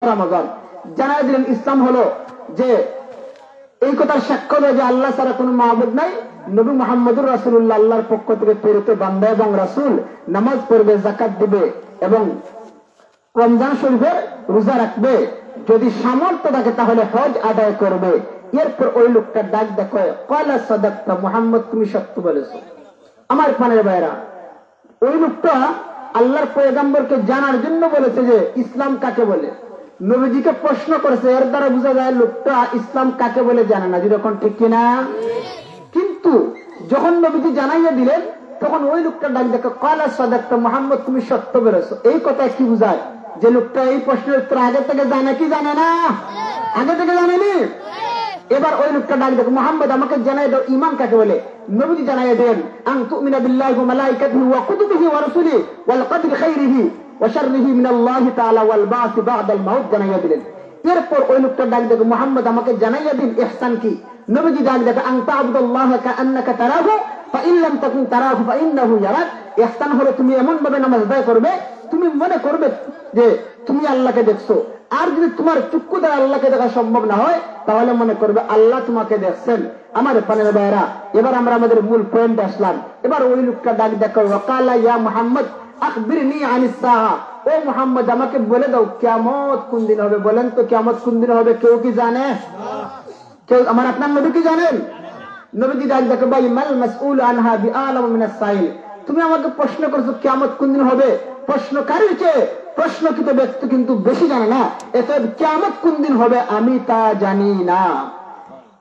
রমাদান জানাই দিলেন ইসলাম হলো যে এই কথার সাক্ষ্য দেয় যে আল্লাহ ছাড়া কোনো মাহবুদ নাই, নবী মুহাম্মদুর রাসূলুল্লাহ আল্লাহর পক্ষ থেকে প্রেরিত বান্দা এবং রাসূল, নামাজ পড়বে, যাকাত দিবে এবং রমজান শরীফের রোজা রাখবে, যদি সামর্থ্য থাকে তাহলে হজ আদায় করবে। এরপর ওই লোকটা ডাক দেখো, ক্বালা সাদাকতা, মুহাম্মদ তুমি সত্য বলেছো। আমার পানের ভাইরা, ওই লোকটা আল্লাহর পয়গম্বরকে জানার জন্য বলেছে যে ইসলাম কাকে বলে। নবীজিকে প্রশ্ন করেছে, এর দ্বারা বোঝা যায় লোকটা ইসলাম কাকে বলে জানে না, যেরকম ঠিক কিনা। কিন্তু যখন নবীজি জানাইয়া দিলেন তখন ওই লোকটা ডাক দেখো, ক্বালা সাদাকতা, মুহাম্মদ তুমি সত্য বলেছো। এই কথা কি বুঝায়? যে লোকটা এই প্রশ্নের উত্তর আগে থেকে জানে কি জানে না? আগে থেকে জানেনি। এবার ওই লোকটা ডাক দেখো, মুহাম্মদ আমাকে জানাই দাও ঈমান কাকে বলে। নবীজি জানাইয়া দেন, আন তুমিনা বিল্লাহি ওয়া মালাইকাতিহি ওয়া কুতুবিহি ওয়া রাসূলিহি ওয়াল কদরি খাইরিহি ওয়া শাররিহি মিনাল্লাহি তাআলা ওয়াল বা'স বা'দাল মাউত জানাইয়া দিলেন। এরপর ওই লোকটা ডাক দেখো, মুহাম্মদ আমাকে জানাইয়া দিন ইহসান কি। নবীজি ডাক দেখো, আন তা'বুদাল্লাহ কাআন্নাকা তারাহু ফাইন লাম তাকুন তারাহু ফাইন্নাহু ইয়ারাক। ইহসান হলো তুমি এমন ভাবে নামাজ আদায় করবে তুমি মনে করবে যে তুমি আল্লাহকে দেখছো। আর যদি তোমার চক্ষু দ্বারা আল্লাহকে দেখা সম্ভব না হয় তাহলে মনে করবে আল্লাহ তোমাকে দেখছেন। আমার পানের ভাইরা, এবার আমরা আমাদের মূল পয়েন্টে আসলাম। এবার ওই লোকটা ডাক দেখো, ওয়াকালা ইয়া মুহাম্মদ আখবিরনি আনিস সাআ, ও মুহাম্মদ আমাকে বলে দাও কিয়ামত কোন দিন হবে। বলেন তো কিয়ামত কোন দিন হবে? কেউ কি জানে? কেউ? আমার আপনার নবী কি জানেন? নবীজি ডাক দেখো, ভাই মাল মাসউল আনহা বিআলাম মিনাস সাইল, তুমি আমাকে প্রশ্ন করছো কিয়ামত কোন দিন হবে, প্রশ্নকারীর চেয়ে প্রশ্নকৃত ব্যক্তি কিন্তু বেশি জানে না। এতে কিয়ামত কোন দিন হবে আমি তা জানি না।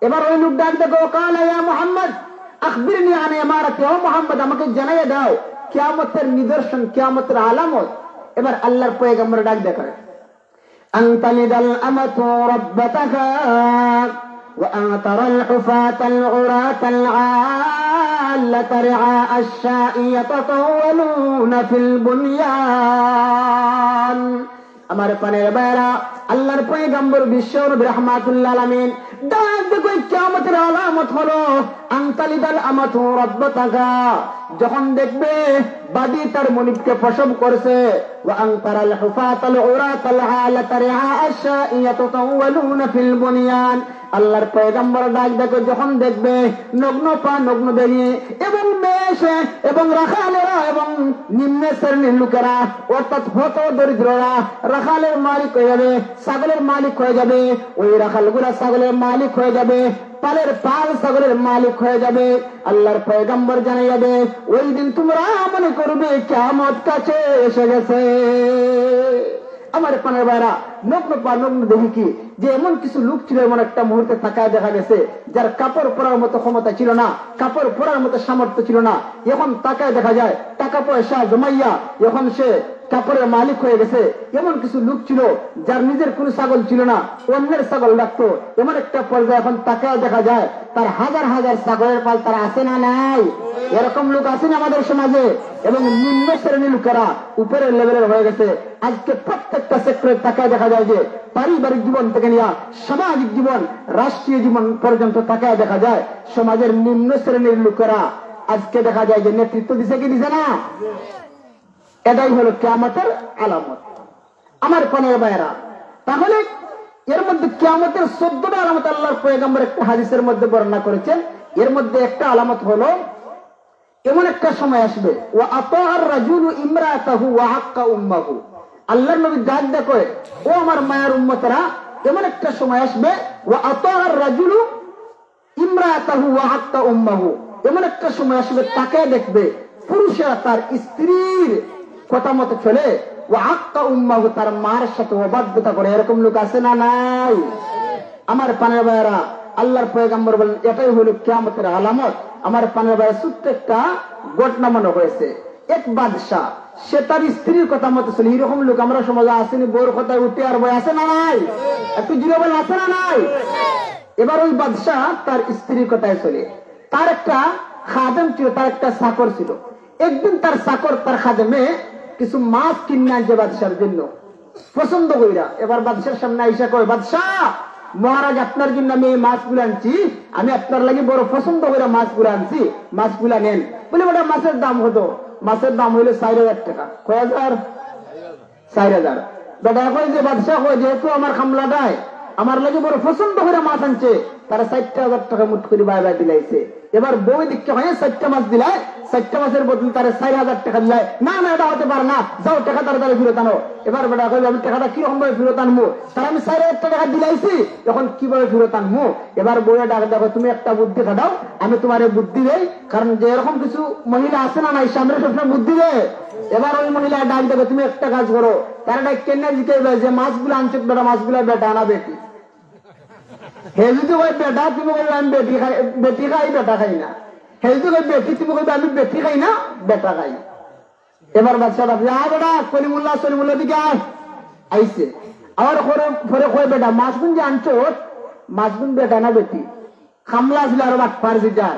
এবার ওই লোক ডাক দেখো, ক্বালা ইয়া মুহাম্মদ আখবিরনি আন ইমারাতি, ও মুহাম্মদ আমাকে জানাইয়া দাও কিয়ামতের নিদর্শন, কিয়ামতের আলামত। এবার আল্লাহর পয়গম্বর ডাক দেখো, আনতালিদাল আমাতু রাব্বাতাহা ওয়া আনতারাল হুফাতাল উরাতাল আল্লাতা রিআ আশ-শা'i ইয়াতাতাওয়ালুনা ফিল বুনয়ান। আমার পানের ভাইরা, আল্লাহর পয়গম্বর বিশ্বনবী রাহমাতুল্লাহ আলামিন ডাক দেখো কিয়ামতের আলামত হলো আনতালিদাল আমাতু রাব্বাতাহা, যখন দেখবে বাদী তার মনিবকে প্রসব করেছে, ওয়া আনতারাল হুফাতাল উরাতাল আল্লাতা রিআ আশ-শা'i ইয়াতাতাওয়ালুনা ফিল বুনয়ান। আল্লাহর পয়গম্বর ডাক দেখো যখন দেখবে নগ্ন পা নগ্ন বেরিয়ে এবং মেয়ে এবং রাখালেরা এবং নিম্ন শ্রেণীর লোকেরা অর্থাৎ হত দরিদ্ররা রাখালের মালিক হয়ে যাবে, ছাগলের মালিক হয়ে যাবে, ওই রাখালগুলা ছাগলের মালিক হয়ে যাবে, পালের পাল ছাগলের মালিক হয়ে যাবে। আল্লাহর পয়গম্বর জানাইয়া দে ওই দিন তোমরা মনে করবে কিয়ামত কাছে এসে গেছে। আমার পানের ভাইরা, নগ্ন পা নগ্ন দেখি কি যে এমন কিছু লোক ছিল এমন একটা মুহূর্তে তাকায় দেখা গেছে যার কাপড় পরার মতো ক্ষমতা ছিল না, কাপড় পরার মতো সামর্থ্য ছিল না। এখন তাকায় দেখা যায় টাকা পয়সা জমাইয়া এখন সে কাপড়ের মালিক হয়ে গেছে। এমন কিছু লোক ছিল যার নিজের কোনো ছাগল ছিল না, অন্যের ছাগল রাখতো। এমন একটা পর্যায়ে এখন তাকায় দেখা যায় তার হাজার হাজার ছাগলের পাল তার আছে না নাই? এরকম লোক আছেন আমাদের সমাজে। এবং নিম্ন শ্রেণীর লোকেরা উপরের লেভেলের হয়ে গেছে। আজকে প্রত্যেকটা সেক্টরে তাকায় দেখা যায় যে পারিবারিক জীবন থেকে নিয়ে সামাজিক জীবন, রাষ্ট্রীয় জীবন পর্যন্ত তাকায় দেখা যায় সমাজের নিম্ন শ্রেণীর লোকেরা আজকে দেখা যায় যে নেতৃত্ব দিছে কি দিছে না। এটাই হলো কিয়ামতের আলামত। আমার পানের ভাইয়েরা, তাহলে এর মধ্যে কিয়ামতের 14টা আলামত আল্লাহর পয়গম্বর একটা হাদিসের মধ্যে বর্ণনা করেছেন। এর মধ্যে একটা আলামত হলো এমন একটা সময় আসবে, ওয়া আতাআর রাজুলু ইমরাতাহু ওয়া হাক্কা উম্মাহু। আল্লাহর নবী ডাক দেখো, ও আমার মায়ের উম্মতেরা, এমন একটা সময় আসবে, ওয়া আতাআর রাজুলু ইমরাতাহু ওয়া হাক্কা উম্মাহু। এমন একটা সময় আসবে তাকে দেখবে পুরুষেরা তার স্ত্রীর কথা মতো চলে, ওয়া হাক্কা উম্মাহু তার মায়ের সাথে অবাধ্যতা করে। এরকম লোক আছে না নাই? আমার পানের ভাইয়েরা, আল্লাহর পয়গম্বর বলেন এটাই হলো কিয়ামতের আলামত। আমার পানের ভাইয়ের ছোট্ট একটা ঘটনা মনে হয়েছে। এক বাদশাহ সে তার স্ত্রীর কথা মতো চলে। এরকম লোক আমরা সমাজে আসেনি, বউর কথায় উঠে আর বই আছে না নাই? একটু জুড়ে বলে আছে না নাই? এবার ওই বাদশাহ তার স্ত্রীর কথায় চলে। তার একটা খাদেম ছিল, তার একটা চাকর ছিল। একদিন তার চাকর তার খাদেমে কিছু মাছ কিনে আনছে বাদশার জন্য পছন্দ কইরা। এবার বাদশার সামনে আইসা কয়, বাদশাহ মহারাজ আপনার জন্য আমি এই মাছগুলো আনছি, আমি আপনার লাগে বড় পছন্দ করে মাছগুলো আনছি, মাছগুলা নেন। বলে ওটা মাছের দাম হতো, মাছের দাম হইলো 4000 টাকা। কয় হাজার? 4000। বেটা কয় যে বাদশাহ কয় যেহেতু আমার খামলাটায় আমার লাগে বড় পছন্দ করে মাছ আনছে, তারা 40,000 টাকা মুঠ করে বাই বাই দিলাইছে। এবার বউ দিকে হয় 4টা মাছ দিলায়, 4টা মাছের বদলে তারা 4,000 টাকা দিলায়। না না, এটা হতে পারে না, যাও টাকা তাড়াতাড়ি ফেরত আনো। এবার বেটা কইবে আমি টাকাটা কিরকম ভাবে ফেরত আনবো, তারা আমি 4,000 টাকা দিলাইছি, এখন কিভাবে ফেরত আনবো? এবার বউয়ে ডাক দেখো তুমি একটা বুদ্ধি খাটাও, আমি তোমার বুদ্ধি দেই। কারণ যে এরকম কিছু মহিলা আছে না নাই সামনে সবসময় বুদ্ধি দেয়। এবার ওই মহিলা ডাক দেবে তুমি একটা কাজ করো, তারা ডাক কেনে জিজ্ঞাসা যে মাছগুলো আনছো বেটা, মাছগুলো বেটা আনা বেটি। হে যদি কই বেটা তুমি কইবে আমি বেটি খাই, বেটি খাই বেটা খাই না। হে যদি কই বেটি তুমি কইবে আমি বেটি খাই না বেটা খাই। এবার বাচ্চা ভাবছে বেটা সলিমুল্লাহ দিকে আইছে। আবার পরে কয় বেটা মাছগুন যে আনছো মাছগুন বেটা না বেটি? খামলা ছিল আরো বাটপার যেটার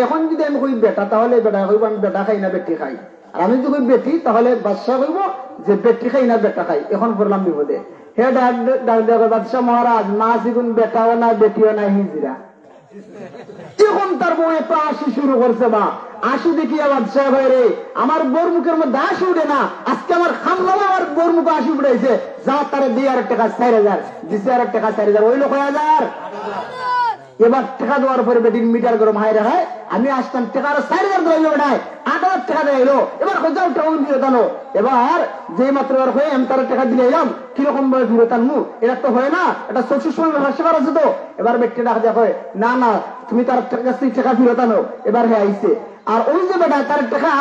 এখন যদি আমি কই বেটা তাহলে বেটা কইব আমি বেটা খাই না বেটি খাই, আর আমি যদি কই বেটি তাহলে বাদশাহ কইব যে বেটি খাই না বেটা খাই। এখন পড়লাম বিপদে। হে ডাক দেখো বাদশাহ মহারাজ মাছ এগুন বেটাও না বেটিও না হিজরা। এখন তার বউ এত আসি শুরু করছে, বা আসি দেখিয়া বাদশাহ ভাই রে আমার বোর মুখের মধ্যে আসি উঠে না, আজকে আমার খামলা আমার বোর মুখে আসি উঠেছে। যা তারা 2,000 টাকা 4,000 দিছে, 1,000 টাকা 4,000 ওই লোক 1,000। এবার টাকা দেওয়ার পরে বেটির মিটার গরম হাই রাখায় আমি আসতাম টাকা আরো 4,000 দিল বেটায় 8,000 টাকা দিয়ে এলো। এবার যাও টাকা ফিরত আনো। এবার যে মাত্র হয়ে আমি তার টাকা দিলে এলাম কিরকম ভাবে ফিরত আনবো, এটা তো হয় না, এটা চক্ষুর সময় হাস্যকর আছে তো। এবার বেটটা ডাকা দেখো না না তুমি তার কাছ থেকে টাকা ফিরত আনো। এবার হে আইছে, আর ওই যে বেটা তার টাকা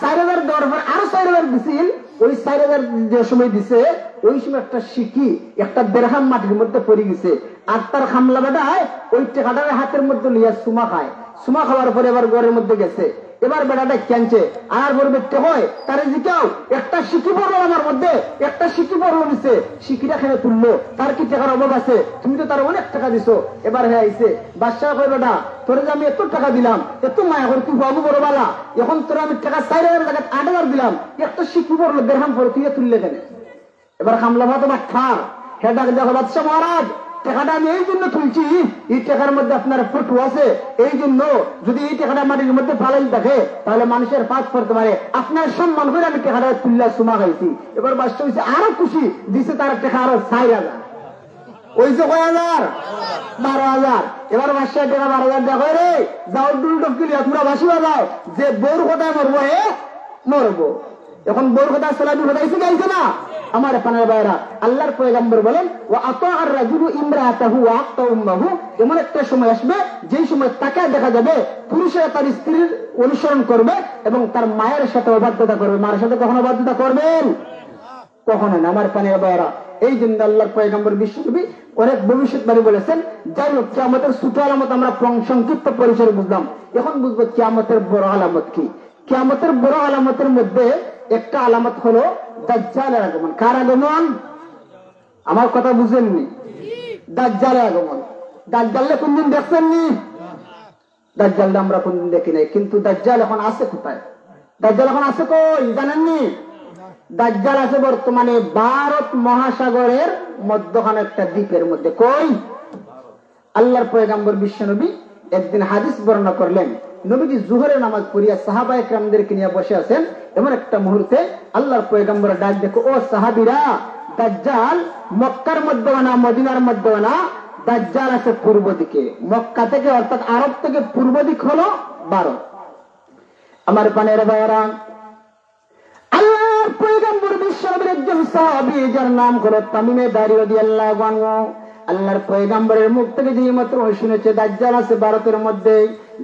4,000 দেওয়ার পর আরো 4,000 দিছিল। ওই 4,000 যে সময় দিছে ওই সময় একটা শিকি একটা দেড়হাম মাটির মধ্যে পড়ে গেছে, আর তার খামলা বেটায় ওই টাকাটার হাতের মধ্যে লিয়া সুমা খায়। সুমা খাওয়ার পরে এবার ঘরের মধ্যে গেছে। এবার বেটাটা কেনছে আর বড় বেটে হয় তারে জিকাও একটা শিকি পড়লো আমার মধ্যে, একটা শিকি পড়লো নিছে, শিকিটা খেয়ে তুললো, তার কি টাকার অভাব আছে? তুমি তো তার অনেক টাকা দিছো। এবার হ্যাঁ আইছে বাদশাহ কয় বেটা তোরে যে আমি এত টাকা দিলাম এত মায়া করে তুই বাবু বড় বালা, এখন তোর আমি টাকা 4,000 টাকা 8,000 দিলাম, একটা শিকি পড়লো দেড়হাম পরে তুই তুললে কেন? এবার খামলা ভাত বা খার হ্যাঁ ডাক দেখো বাদশাহ মহারাজ টাকাটা আমি এই জন্য তুলছি, এই টাকার মধ্যে আপনার ফটো আছে, এই জন্য যদি এই টাকাটা মাটির মধ্যে ফালাই থাকে তাহলে মানুষের পাঁচ পড়তে পারে, আপনার সম্মান করে আমি টাকাটা তুললা সুমা খাইছি। এবার বাদশাহ হয়েছে আরো খুশি, দিছে তার টাকা আরো 4,000। ওই যে কয় 1,000 12,000। এবার বাদশাহ টাকা 12,000 দেখো রে যাও ডুল ডকিলি তোমরা বাসি বাজাও, যে বউর কোথায় মরবো হে মরবো। এখন বউর কথা সালাদুল হদাইছে গাইছে না আমার পানার বাইরা। আল্লাহর পয়গম্বর বলেন ওয়া আতাআর রাজুলু ইমরাতাহু ওয়া আতা উম্মাহু, এমন একটা সময় আসবে যেই সময় তাকে দেখা যাবে পুরুষেরা তার স্ত্রীর অনুসরণ করবে এবং তার মায়ের সাথে অবাধ্যতা করবে। মায়ের সাথে কখনো অবাধ্যতা করবেন? কখনো না আমার পানির বাইরা। এই জন্য আল্লাহর পয়গম্বর বিশ্বনবী অনেক ভবিষ্যৎবাণী বলেছেন। যাই হোক কিয়ামতের ছোট আলামত আমরা সংক্ষিপ্ত পরিসরে বুঝলাম, এখন বুঝবো কিয়ামতের বড় আলামত কি। কিয়ামতের বড় আলামতের মধ্যে একটা আলামত হলো দাজ্জালের আগমন। কার আগমন? আমার কথা বুঝেননি? দাজ্জালের আগমন। দাজ্জালকে কোনদিন দেখছেননি? দাজ্জালটা আমরা কোনদিন দেখি নাই, কিন্তু দাজ্জাল এখন আছে কোথায়? দাজ্জাল এখন আছে কই জানেননি? দাজ্জাল আছে বর্তমানে ভারত মহাসাগরের মধ্যখানে একটা দ্বীপের মধ্যে। কই? আল্লাহর পয়গম্বর বিশ্বনবী একদিন হাদিস বর্ণনা করলেন, নবীজি জোহরের নামাজ পড়িয়া সাহাবায়ে কেরামদেরকে নিয়ে বসে আছেন, এমন একটা মুহূর্তে আল্লাহর পয়গম্বর ডাক দেখো ও সাহাবীরা দাজ্জাল মক্কার মধ্যে না মদিনার মধ্যে না, দাজ্জাল আছে পূর্ব দিকে। মক্কা থেকে অর্থাৎ আরব থেকে পূর্ব দিক হলো ভারত। আমার পানের ভাইরা আল্লাহর পয়গম্বর বিশ্বনবীর একজন সাহাবী যার নাম হলো তামিমে দারি রাদিয়াল্লাহু আনহু, আল্লাহর পয়গম্বরের মুখ থেকে যে মাত্র শুনেছে দাজ্জাল আছে ভারতের মধ্যে,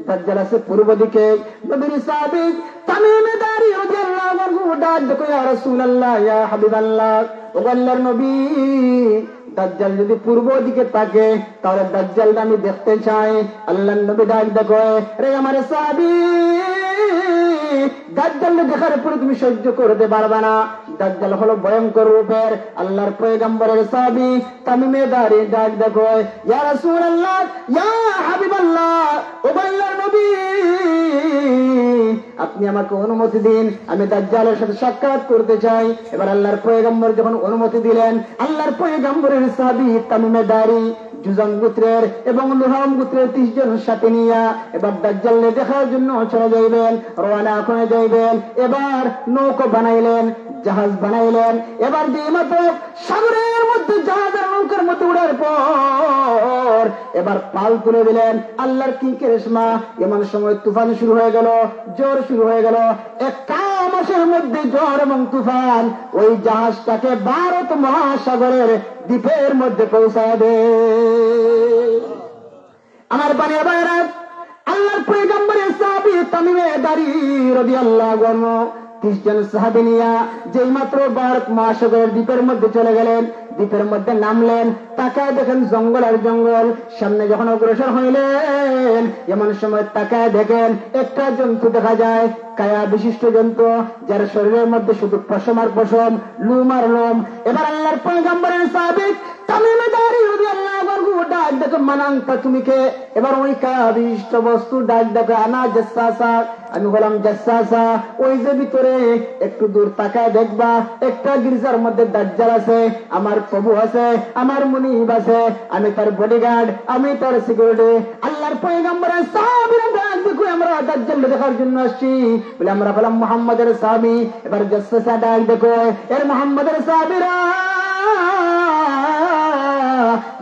দাজ্জাল আছে পূর্ব দিকে, নবীর সাহাবী তামিমে দারি রাদিয়াল্লাহু আনহু ডাক দেখো ইয়া রাসূলুল্লাহ ইয়া হাবিবাল্লাহ, ও আল্লাহর নবী দাজ্জাল যদি পূর্ব দিকে থাকে তাহলে দাজ্জালটা আমি দেখতে চাই। আল্লাহর নবী ডাক দেখো রে আমার সাহাবী দাজ্জাল দেখার পরে তুমি সহ্য করতে পারবে না, দাজ্জাল হলো ভয়ঙ্কর রূপের। আল্লাহর পয়গম্বরের সাহাবী তামিমে দারি ডাক দেখো ইয়া রাসূলুল্লাহ ইয়া হাবিবাল্লাহ, ও আল্লাহর নবী আপনি আমাকে অনুমতি দিন, আমি দাজ্জালের সাথে সাক্ষাৎ করতে চাই। এবার আল্লাহর পয়গম্বর যখন অনুমতি দিলেন, আল্লাহর পয়গম্বরের সাহাবী তামিমে দারি জুজাম গোত্রের এবং লুহাম গোত্রের 30 জন সাথে নিয়ে এবার দাজ্জালকে দেখার জন্য চলে যাইবেন, রওনা করে যাইবেন। এবার নৌকা বানাইলেন, জাহাজ বানাইলেন। এবার যেমাত্র সাগরের মধ্যে জাহাজের নৌকার মধ্যে উড়ার পর এবার পাল তুলে দিলেন। আল্লাহর কি কেরেশমা, এমন সময় তুফান শুরু হয়ে গেল, ঝড় শুরু হয়ে গেল। একটা মাসের মধ্যে ঝড় এবং তুফান ওই জাহাজটাকে ভারত মহাসাগরের দ্বীপের মধ্যে পৌঁছায় দেয়। আমার বানিয়া ভাইরা, আল্লাহর পয়গম্বরের সাহাবী তামিমে দারি রাদিয়াল্লাহু আনহু 30 জন সাহাবী নিয়া যেই মাত্র ভারত মহাসাগরের দ্বীপের মধ্যে চলে গেলেন, দ্বীপের মধ্যে নামলেন। তাকায় দেখেন জঙ্গল আর জঙ্গল। সামনে যখন অগ্রসর হইলেন এমন সময় তাকায় দেখেন একটা জন্তু দেখা যায়, কায়া বিশিষ্ট জন্তু, যার শরীরের মধ্যে শুধু পশম আর পশম, লোম আর লোম। এবার আল্লাহর পয়গম্বরের সাহাবী তামিমে দারি রাদিয়াল্লাহু আনহু ডাক দেখো, মানাংতা তুমি কে? এবার ওই কায়া বিশিষ্ট বস্তু ডাক দেখো, আনা জাসসাসা, আমি বললাম জাসসাসা। ওই যে ভিতরে একটু দূর তাকায় দেখবা একটা গির্জার মধ্যে দাজ্জাল আছে, আমার প্রভু আছে, আমার মুনিব আছে, আমি তার বডিগার্ড, আমি তার সিকিউরিটি। আল্লাহর পয়গম্বরের সাহাবীরা ডাক দেখো, আমরা দাজ্জাল দেখার জন্য আসছি বলে আমরা বললাম মুহাম্মাদের সাহাবী। এবার জাসসাসা ডাক দেখো, এর মুহাম্মাদের সাহাবীরা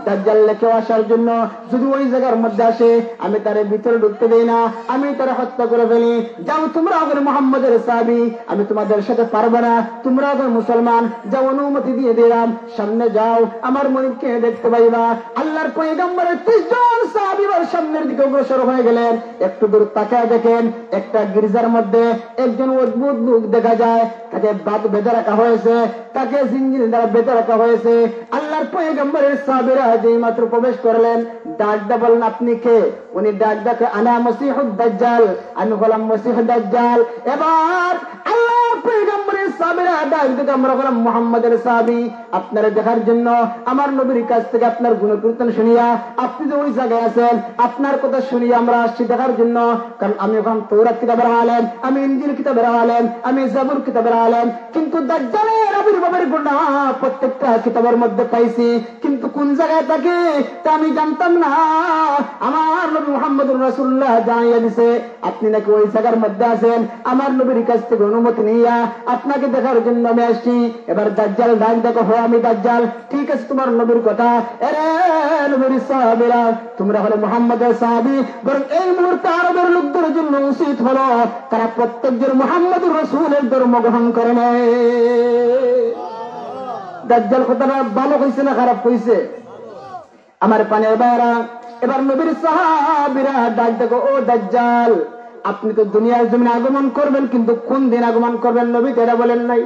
দাজ্জাল লেখে আসার জন্য যদি ওই জায়গার মধ্যে আসে আমি তার ভিতরে ঢুকতে দেই না, আমি তারা হত্যা করে ফেলি। যাও তোমরা আগে মুহাম্মাদের সাহাবী, আমি তোমাদের সাথে পারবো না, তোমরা আগে মুসলমান, যাও অনুমতি দিয়ে দিলাম, সামনে যাও, আমার মুনিবকে দেখতে পাইবা। আল্লাহর পয়গম্বরের 30 জন সাহাবী সামনের দিকে অগ্রসর হয়ে গেলেন। একটু দূর তাকায় দেখেন একটা গির্জার মধ্যে একজন অদ্ভুত লোক দেখা যায়, তাকে বাদ বেঁধে রাখা হয়েছে, তাকে জিঞ্জির দ্বারা বেঁধে রাখা হয়েছে। আল্লাহর পয়গম্বরের সাহাবীরা যেই মাত্র প্রবেশ করলেন ডাক দা বলেন, আপনি কে? উনি ডাক ডাকে, আনা মসিহুদ দাজ্জাল, আমি বললাম মসিহুদ দাজ্জাল। এবার আল্লাহর পয়গম্বরের সাহাবীরা ডাক দেখে আমরা বললাম মুহাম্মাদের সাহাবী, আপনারা দেখার জন্য আমার নবীর কাছ থেকে আপনার গুণকীর্তন শুনিয়া আপনি যে ওই জায়গায় আছেন, আপনার কথা শুনিয়া আমরা আসছি দেখার জন্য। কারণ আমি ওখান তৌরাত কিতাবের আলেম, আমি ইনজিল কিতাবের আলেম, আমি জাবুর কিতাবের আলেম, কিন্তু দাজ্জালের আবির্ভাবের গুণা প্রত্যেকটা কিতাবের মধ্যে পাইছি, কিন্তু কোন জায়গায় থাকে তা আমি জানতাম না। আমার নবী মুহাম্মদুর রাসূলুল্লাহ জানিয়ে দিছে আপনি নাকি ওই জায়গার মধ্যে আছেন, আমার নবীর কাছ থেকে অনুমতি নিয়া আপনাকে দেখার জন্য আমি আসছি। এবার দাজ্জাল ডাক দেখো, হো আমি দাজ্জাল, ঠিক আছে তোমার নবীর কথা। এরে নবীর সাহাবীরা, তোমরা হলে মুহাম্মদের সাহাবী, বরং এই মুহূর্তে আরবের লোকদের জন্য উচিত হলো তারা প্রত্যেকজন মুহাম্মদুর রাসূলের ধর্ম গ্রহণ করে নেয়। দাজ্জাল কথাটা ভালো হইছে না খারাপ হইছে? আমার পানের বাইরা, এবার নবীর সাহাবীরা ডাক দেখো, ও দাজ্জাল, আপনি তো দুনিয়ার জমিনে আগমন করবেন, কিন্তু কোন দিন আগমন করবেন নবী তেরা বলেন নাই।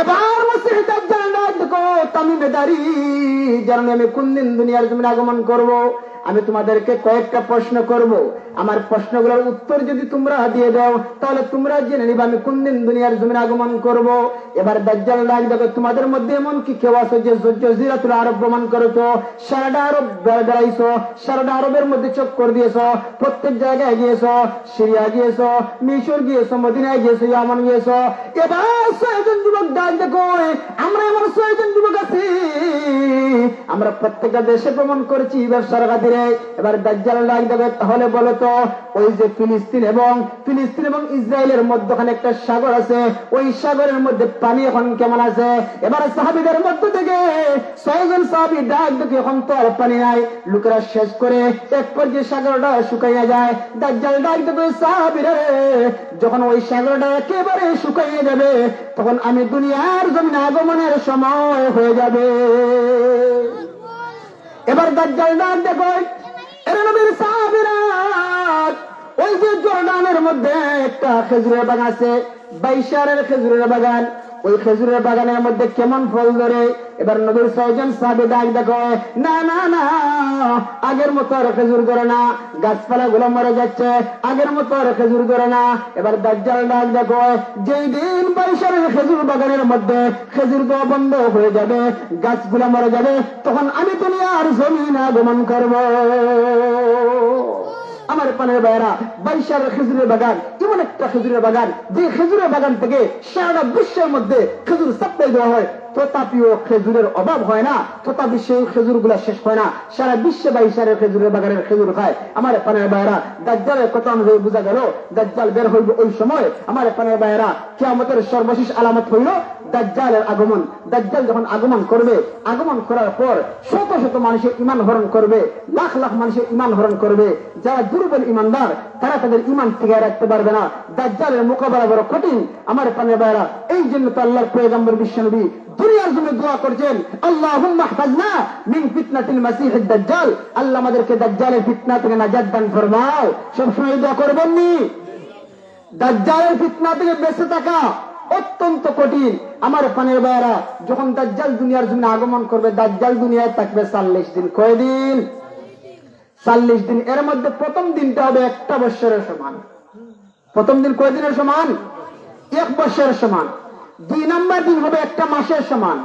এবার মসিহ দাজ্জাল ডাক দেখো, তামিমে দারি, জানেন আমি কোন দিন দুনিয়ার জমিনে আগমন করব? আমি তোমাদেরকে কয়েকটা প্রশ্ন করব, আমার প্রশ্নগুলোর উত্তর যদি তোমরা দিয়ে দাও তাহলে তোমরা জেনে নিবে আমি কোন দিন দুনিয়ার জমিনে আগমন করব। এবার দাজ্জাল ডাক দেখো, তোমাদের মধ্যে এমন কি কেউ আছে যে জজিরাতুল আরব ভ্রমণ করেছো, সারাটা আরব বেড়াইছো, সারাটা আরবের মধ্যে চক্কর দিয়েছো, প্রত্যেক জায়গায় গিয়েছো, সিরিয়া গিয়েছো, মিশর গিয়েছো, মদিনায় গিয়েছো, ইয়ামান গিয়েছো। এবার 6 জন যুবক ডাক দেখো, আমরা এমন 6 জন যুবক আছি, আমরা প্রত্যেকটা দেশে ভ্রমণ করেছি ব্যবসার খাতিরে। এবার দাজ্জাল ডাক দেখো, তাহলে বলো তো ওই যে ফিলিস্তিন এবং ইসরায়েলের মধ্যখানে একটা সাগর আছে, ওই সাগরের মধ্যে পানি এখন কেমন আছে? এবার সাহাবীদের মধ্য থেকে 6 জন সাহাবী ডাক দেখে, এখন তো আর পানি নাই, লোকেরা শেষ করে এক পর্যায়ে সাগরটা শুকাইয়া যায়। দাজ্জাল ডাক দেখে, সাহাবীরা যখন ওই সাগরটা একেবারে শুকাইয়া যাবে তখন আমি দুনিয়ার জমিনে আগমনের সময় হয়ে যাবে। এবার দাজ্জাল ডাক দেখো, এর নবীর সাহাবীরা, ওই যে জর্ডানের মধ্যে একটা খেজুরের বাগান আছে, বাইশারের খেজুরের বাগান, ওই খেজুরের বাগানের মধ্যে কেমন ফল ধরে? এবার নবীর 6 জন সাহাবী ডাক দেখো, না না না, আগের মতো আর খেজুর ধরে না, গাছপালা গুলো মরে যাচ্ছে, আগের মতো আর খেজুর ধরে না। এবার দাজ্জাল ডাক দেখো, যেই দিন বাইশারের খেজুর বাগানের মধ্যে খেজুর দেওয়া বন্ধ হয়ে যাবে, গাছগুলো মরে যাবে, তখন আমি দুনিয়ার জমিনে আগমন করব। আমার পানের বাইরা, বাইশারের খেজুরের বাগান এমন একটা খেজুরের বাগান যে খেজুরের বাগান থেকে সারা বিশ্বের মধ্যে খেজুর সাপ্লাই দেওয়া হয়। তথাপিও খেজুরের অভাব হয় না, তথাপি সেই খেজুর গুলা শেষ হয় না, সারা বিশ্বে 22 খেজুরের বাগানের খেজুর খায়। আমার পানের ভাইরা, দাজ্জালের কথা অনুযায়ী বোঝা গেল দাজ্জাল বের হইব ওই সময়। আমার পানের ভাইরা, কিয়ামতের সর্বশেষ আলামত হইল দাজ্জালের আগমন। দাজ্জাল যখন আগমন করবে, আগমন করার পর শত শত মানুষের ইমান হরণ করবে, লাখ লাখ মানুষের ইমান হরণ করবে। যারা দুর্বল ইমানদার তারা তাদের ইমান টিকিয়ে রাখতে পারবে না। দাজ্জালের মোকাবেলা বড় কঠিন। আমার পানের ভাইরা, এই জন্য তো আল্লাহর পয়গম্বর বিশ্বনবী দুনিয়ার জন্য দোয়া করছেন, আল্লাহুম্মা ইহফাজনা মিন ফিতনাতিল মাসিহিদ দাজ্জাল। আল্লাহ আমাদেরকে দাজ্জালের ফিতনা থেকে নাজাত দান ফরমাও। সবসময় দোয়া করবেন নি? দাজ্জালের ফিতনা থেকে বেঁচে থাকা অত্যন্ত কঠিন। আমার পানের ভাইরা, যখন দাজ্জাল দুনিয়ার জন্য আগমন করবে, দাজ্জাল দুনিয়ায় থাকবে 40 দিন। কয়দিন? 40 দিন। এর মধ্যে প্রথম দিনটা হবে 1 বছরের সমান। প্রথম দিন কয়দিনের সমান? 1 বছরের সমান। 2 নম্বর দিন হবে 1 মাসের সমান।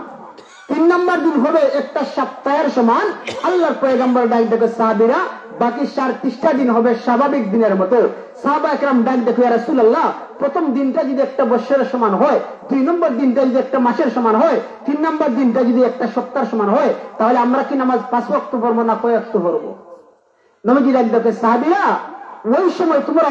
3 নম্বর দিন হবে 1 সপ্তাহের সমান। আল্লাহর পয়গম্বর ডাক দেখে সাহাবীরা, বাকি 37টা দিন হবে স্বাভাবিক দিনের মতো। সাহাবা একরাম ডাক দেখে, ইয়া রাসূলুল্লাহ, প্রথম দিনটা যদি 1 বছরের সমান হয়, 2 নম্বর দিনটা যদি 1 মাসের সমান হয়, 3 নম্বর দিনটা যদি 1 সপ্তাহের সমান হয়, তাহলে আমরা কি নামাজ 5 ওয়াক্ত পড়বো না কয় ওয়াক্ত পড়বো? নবীজি ডাক দেখে, সাহাবীরা, ওই সময় তোমরা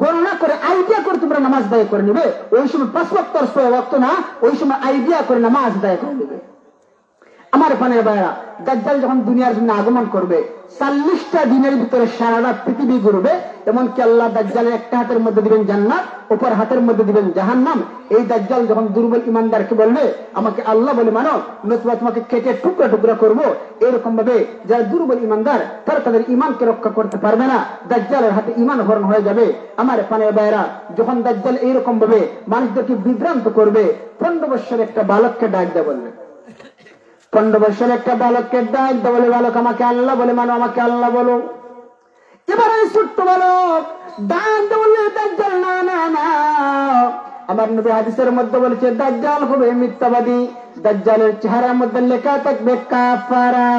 গণনা করে আইডিয়া করে তোমরা নামাজ আদায় করে নেবে। ওই সময় 5 ওয়াক্ত আর 6 ওয়াক্ত না, ওই সময় আইডিয়া করে নামাজ আদায় করে নেবে। আমার পানের ভাইরা, দাজ্জাল যখন দুনিয়ার জন্য আগমন করবে, 40টা দিনের ভিতরে সারা পৃথিবী ঘুরবে। এমনকি আল্লাহ দাজ্জালের একটা হাতের মধ্যে দিবেন জান্নাত, অপর হাতের মধ্যে দিবেন জাহান্নাম। এই দাজ্জাল যখন দুর্বল ইমানদারকে বলবে, আমাকে আল্লাহ বলে মানো, নতুবা তোমাকে কেটে টুকরা টুকরা করবো, এরকম ভাবে যারা দুর্বল ইমানদার তারা তাদের ইমানকে রক্ষা করতে পারবে না, দাজ্জালের হাতে ইমান হরণ হয়ে যাবে। আমার পানের ভাইরা, যখন দাজ্জাল এইরকম ভাবে মানুষদেরকে বিভ্রান্ত করবে, 15 বছরের একটা বালককে ডাক দেয়া বলবে। 15 বছরের একটা বালককে ডাক দেয়া বলে, বালক আমাকে আল্লাহ বলে মানো, আমাকে আল্লাহ বলো। এবার এই ছোট্ট বালক ডাক দেয়া বললে, দাজ্জাল না না না। আমার নবী হাদিসের মধ্যে বলেছে, দাজ্জাল হবে মিথ্যাবাদী, দাজ্জালের চেহারার মধ্যে লেখা থাকবে কাফারা।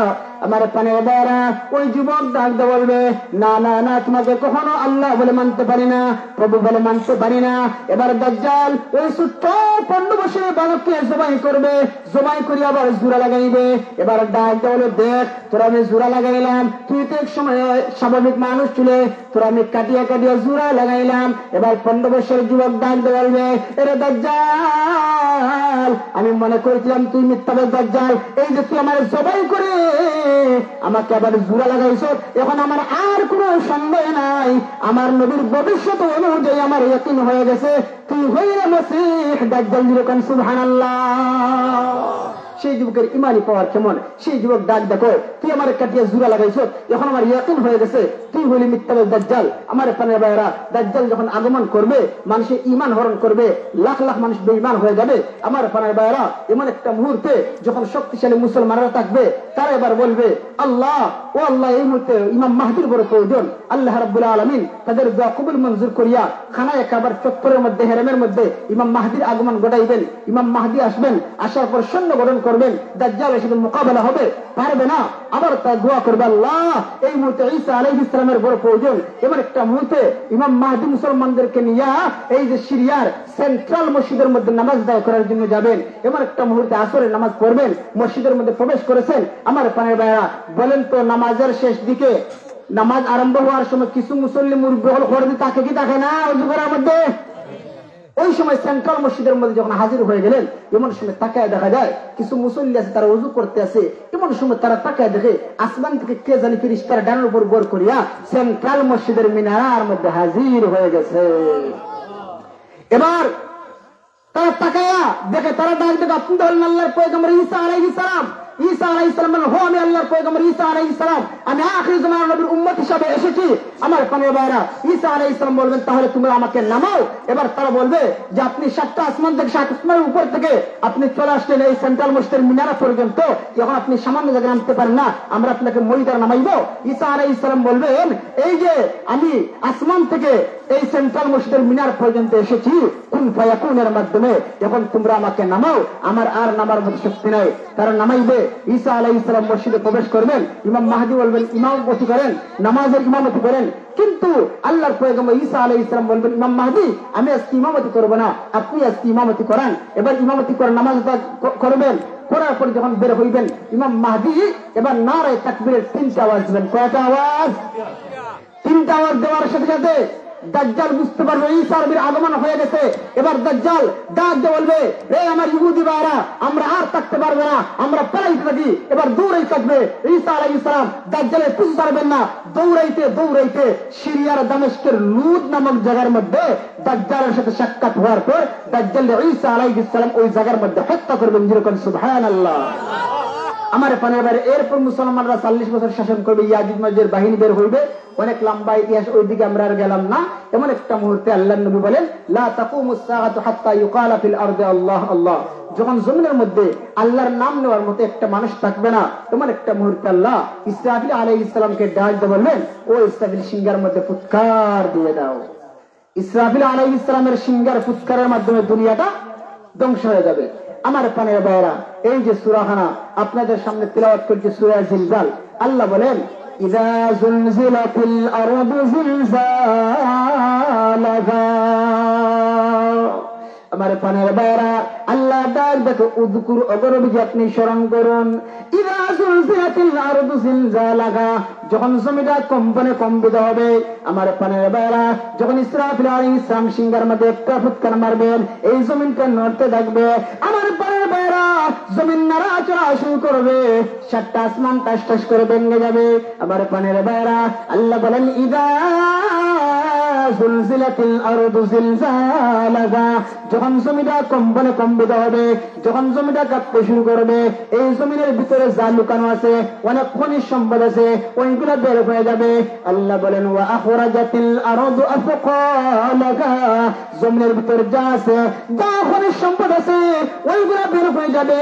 আমার পানের ভাইরা, ওই যুবক ডাক দিয়ে বলবে, না না না, তোমাকে কখনো আল্লাহ বলে মানতে পারি না, প্রভু বলে মানতে পারি না। এবার দাজ্জাল ওই ছোট্ট 15 বছরের বালককে জবাই করবে, জবাই করে আবার জোড়া লাগাইবে। এবার ডাক দিয়ে বলে, দেখ তোরা আমি জোড়া লাগাইলাম, তুই তো এক সময় স্বাভাবিক মানুষ ছিলে, তোরা আমি কাটিয়া কাটিয়া জোড়া লাগাইলাম। এবার 15 বছরের যুবক ডাক দিয়ে বলবে, এরে দাজ্জাল, আমি মনে করেছিলাম তুই মিথ্যাবাদী দাজ্জাল, এই যে তুই আমার জবাই করে আমাকে আবার জোড়া লাগাইছ, এখন আমার আর কোনো সন্দেহ নাই, আমার নবীর ভবিষ্যৎ অনুযায়ী আমার ইয়াকিন হয়ে গেছে, তুই হইলে মসিহ দাজ্জাল। যেরকম সুবহানাল্লাহ। সেই যুবকের ইমানি পাওয়ার কেমন! সেই যুবক ডাক দেখো, তুই আমার কাটিয়া জোড়া লাগাইছ, এখন আমার ইয়াকিন হয়ে গেছে তুই হইলি মিথ্যাবাদী দাজ্জাল। আমার পানের ভাইরা, দাজ্জাল যখন আগমন করবে, মানুষের ইমান হরণ করবে, লাখ লাখ মানুষ বেঈমান হয়ে যাবে। আমার পানের ভাইরা, এমন একটা মুহূর্তে যখন শক্তিশালী মুসলমানরা থাকবে, তারা এবার বলবে, আল্লাহ ও আল্লাহ, এই মুহূর্তে ইমাম মাহদির বড় প্রয়োজন। আল্লাহ রাব্বুল আলামিন তাদের দোয়া কবুল মঞ্জুর করিয়া খানায়ে কাবার চত্বরের মধ্যে, হেরেমের মধ্যে ইমাম মাহদির আগমন ঘটাইবেন। ইমাম মাহদি আসবেন, আসার পর সৈন্য গঠন করবেন, দাজ্জালের সাথে মোকাবেলা হবে, পারবে না। আবার তার দোয়া করবে, আল্লাহ এই মুহূর্তে ঈসা আলাইহিস সালামের বড় প্রয়োজন। এবার একটা মুহূর্তে ইমাম মাহদি মুসলমানদেরকে নিয়ে এই যে সিরিয়ার সেন্ট্রাল মসজিদের মধ্যে নামাজ আদায় করার জন্য যাবেন। এবার একটা মুহূর্তে আসরের নামাজ পড়বেন, মসজিদের মধ্যে প্রবেশ করেছেন। আমার পানের ভাইরা, বলেন তো, নামাজের শেষ দিকে, নামাজ আরম্ভ হওয়ার সময় কিছু মুসল্লি মুরব্বি হল করে তাকে কি থাকে না ওযু করার মধ্যে? ওই সময় সেন্ট্রাল মসজিদের মধ্যে যখন হাজির হয়ে গেলেন, এমন সময় তাকায় দেখা যায় কিছু মুসল্লি আছে, তারা ওযু করতে আছে। এমন সময় তারা তাকায় দেখে আসমান থেকে কে জানি ফেরেশতার ডানার উপর ভর করিয়া সেন্ট্রাল মসজিদের মিনারার মধ্যে হাজির হয়ে গেছে। এবার তারা তাকায়া দেখে, তারা ডাক দেখে, আপনি তো আল্লাহর পয়গম্বর ঈসা আলাইহিস সালাম। ঈসা আলাইহিস সালাম বলেন, হো আমি আল্লাহর পয়গম্বর ঈসা আলাইহিস সালাম, আমি আখির জামানার নবীর উম্মত হিসেবে এসেছি। আমার পানের ভাইরা, ঈসা আলাইহিস সালাম বলবেন, তাহলে তুমি আমাকে নামাও। এবার তারা বলবে যে আপনি 7টা আসমান থেকে, 7 আসমানের উপর থেকে আপনি চলে আসলেন এই সেন্ট্রাল মসজিদের মিনারা পর্যন্ত, এখন আপনি সামান্য জায়গায় নামতে পারেন না, আমরা আপনাকে ময়দানে নামাইব। ঈসা আলাইহিস সালাম বলবেন, এই যে আমি আসমান থেকে এই সেন্ট্রাল মসজিদের মিনার পর্যন্ত এসেছি কুন ফায়াকুনের মাধ্যমে। এখন তোমরা আমাকে নামাও, আমার আর নামার মতো শক্তি নাই। তারা নামাইবে। ঈসা আলাইহিস সালাম মসজিদে প্রবেশ করবেন, ইমাম মাহদী বলবেন ইমামতি করেন, নামাজের ইমামতি করেন। কিন্তু আল্লাহর পয়গম্বর ঈসা আলাইহিস সালাম বলবেন ইমাম মাহদী আমি আজকে ইমামতি করব না, আপনি আজকে ইমামতি করেন। এবার ইমামতি করে নামাজ করবেন। করার পর যখন বের হইবেন ইমাম মাহদী এবার নারায়ে তাকবীরের 3টা আওয়াজ দিবেন। কয়টা আওয়াজ? 3টা আওয়াজ দেওয়ার সাথে সাথে দাজ্জাল বুঝতে পারবে ঈসা নবীর আগমন হয়ে গেছে। এবার দাজ্জাল ডাক দিয়ে বলবে রে আমার ইহুদি ভাইরা, আমরা আর থাকতে পারবো না, আমরা পালাইতে থাকি। এবার দৌড়াই থাকবে। ঈসা আলাইহিস সালাম দাজ্জালের পিছু ছাড়বেন না। দৌড়াইতে দৌড়াইতে সিরিয়ার দামেস্কের লুদ নামক জায়গার মধ্যে দাজ্জালের সাথে সাক্ষাৎ হওয়ার পর দাজ্জাল ঈসা আলাইহিস সালাম ওই জায়গার মধ্যে হত্যা করবেন। যেরকম সুবহানাল্লাহ। আমার পানের বাইরে এরপর মুসলমানরা 40 বছর শাসন করবে, ইয়াজুজ মাজুজের বাহিনী বের হইবে। অনেক লম্বা ইতিহাস, ওইদিকে আমরা আর গেলাম না। এমন একটা মুহূর্তে আল্লাহর নবী বলেন লা তাকুমুস সাআতু হাত্তা ইউকালা ফিল আরদি আল্লাহ আল্লাহ। যখন জমিনের মধ্যে আল্লাহর নাম নেওয়ার মতো একটা মানুষ থাকবে না, এমন একটা মুহূর্তে আল্লাহ ইসরাফিল আলাইহিস সালামকে ডাক দিয়ে বলবেন ও ইসরাফিল সিংহার মধ্যে ফুৎকার দিয়ে দাও। ইসরাফিল আলাইহিস সালামের সিংহার ফুৎকারের মাধ্যমে দুনিয়াটা ধ্বংস হয়ে যাবে। আমার পানের ভাইরা, এই যে সূরাখানা আপনাদের সামনে তিলাওয়াত করছে সূরা জিলজাল। আল্লাহ বলেন ইযা যুলজিলাতিল আরদু জিলজালাহা। আমার পানের ভাইরা, আল্লাহ ডাক দেখো উযকুর অগরবিজি আপনি স্মরণ করুন। ইযা যুলজিলাতিল আরদু জিলজালাহা, যখন জমিটা কম্পনে কম্পিত হবে। আমার পানের ভাইরা, যখন ইসরাফিল আলাইহিস সালাম সিংহার মধ্যে একটা ফুৎকার মারবেন এই জমিনটা নড়তে থাকবে। আমার পানের ভাইরা, জমিন নড়াচড়া শুরু করবে, 7টা আসমান টাস টাস করে ভেঙে যাবে। আমার পানের ভাইরা, আল্লাহ বলেন ইযা যুলজিলাতিল আরদু জিলজালাহা, যখন জমিটা কম্পনে কম্পিত হবে, যখন জমিটা কাঁপতে শুরু করবে, এই জমিনের ভিতরে যা লুকানো আছে, অনেক খনিজ সম্পদ আছে, ওইগুলো বের হয়ে যাবে। আল্লাহ বলেন ওয়া আখরাজাতিল আরদু আসকালাহা, জমিনের ভিতরে যা আছে, যা খনিজ সম্পদ আছে, ওইগুলো বের হয়ে যাবে।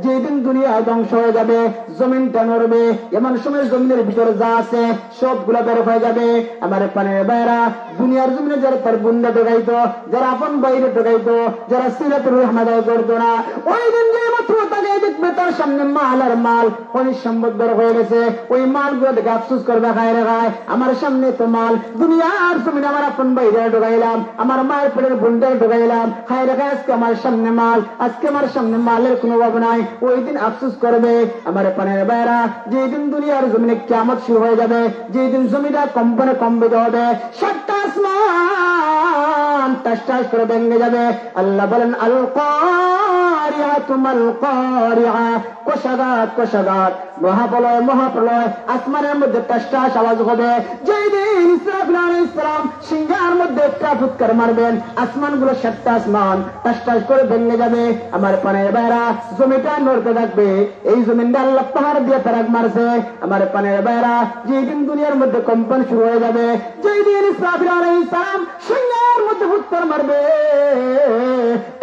যেদিন দুনিয়া ধ্বংস হয়ে যাবে, জমিনটা নড়বে, এমন সময় জমিনের ভিতরে যা আছে সবগুলো বের হয়ে যাবে। আমার পানের ভাইরা, দুনিয়ার জমিনে যারা তার বুন্দা ঢোকাইতো, যারা আপন বাইরে ঢোকাইতো, যারা সিরাতুর রহমান আদায় করতো না, ওই দিন যে মাত্র তাকে দেখবে তার সামনে মাল আর মাল খনিজ সম্পদ বের হয়ে গেছে, ওই মালগুলো দেখে আফসোস করবে খায় রে খায়, আমার সামনে তো মাল, দুনিয়ার জমিনে আমার আপন বাইরে ঢোকাইলাম, আমার মায়ের পেটের বুন্দা ঢোকাইলাম, খায় রে খায়, আজকে আমার সামনে মাল, আজকে আমার সামনে মালের কোনো অভাব নাই। ওই দিন আফসোস করবে। আমার পানের ভাইরা, যেদিন দুনিয়ার জমিনে কিয়ামত শুরু হয়ে যাবে, যেদিন জমিটা কম্পনে কম্পিত হবে, 7টা আসমান টাস টাস করে ভেঙে যাবে। আল্লাহ বলেন আল কারিআতু মাল কারিআ, কোষাঘাত কোষাঘাত, মহাপ্রলয় মহাপ্রলয়, আসমানের মধ্যে টাস টাস আওয়াজ হবে। যেদিন ইসরাফিল আলাইহিস সালাম সিংহার মধ্যে একটা ফুৎকার মারবেন, আসমানগুলো 7টা আসমান টাস টাস করে ভেঙে যাবে। আমার পানের ভাইরা, জমিটা নড়তে থাকবে। এই জমিনটা আল্লাহ পাহাড় দিয়ে ফেরাক মারছে। আমার পানের ভাইরা, যেদিন দুনিয়ার মধ্যে কম্পন শুরু হয়ে যাবে, যেদিন ইসরাফিল আলাইহিস সালাম সিংহার মধ্যে ফুৎকার মারবে,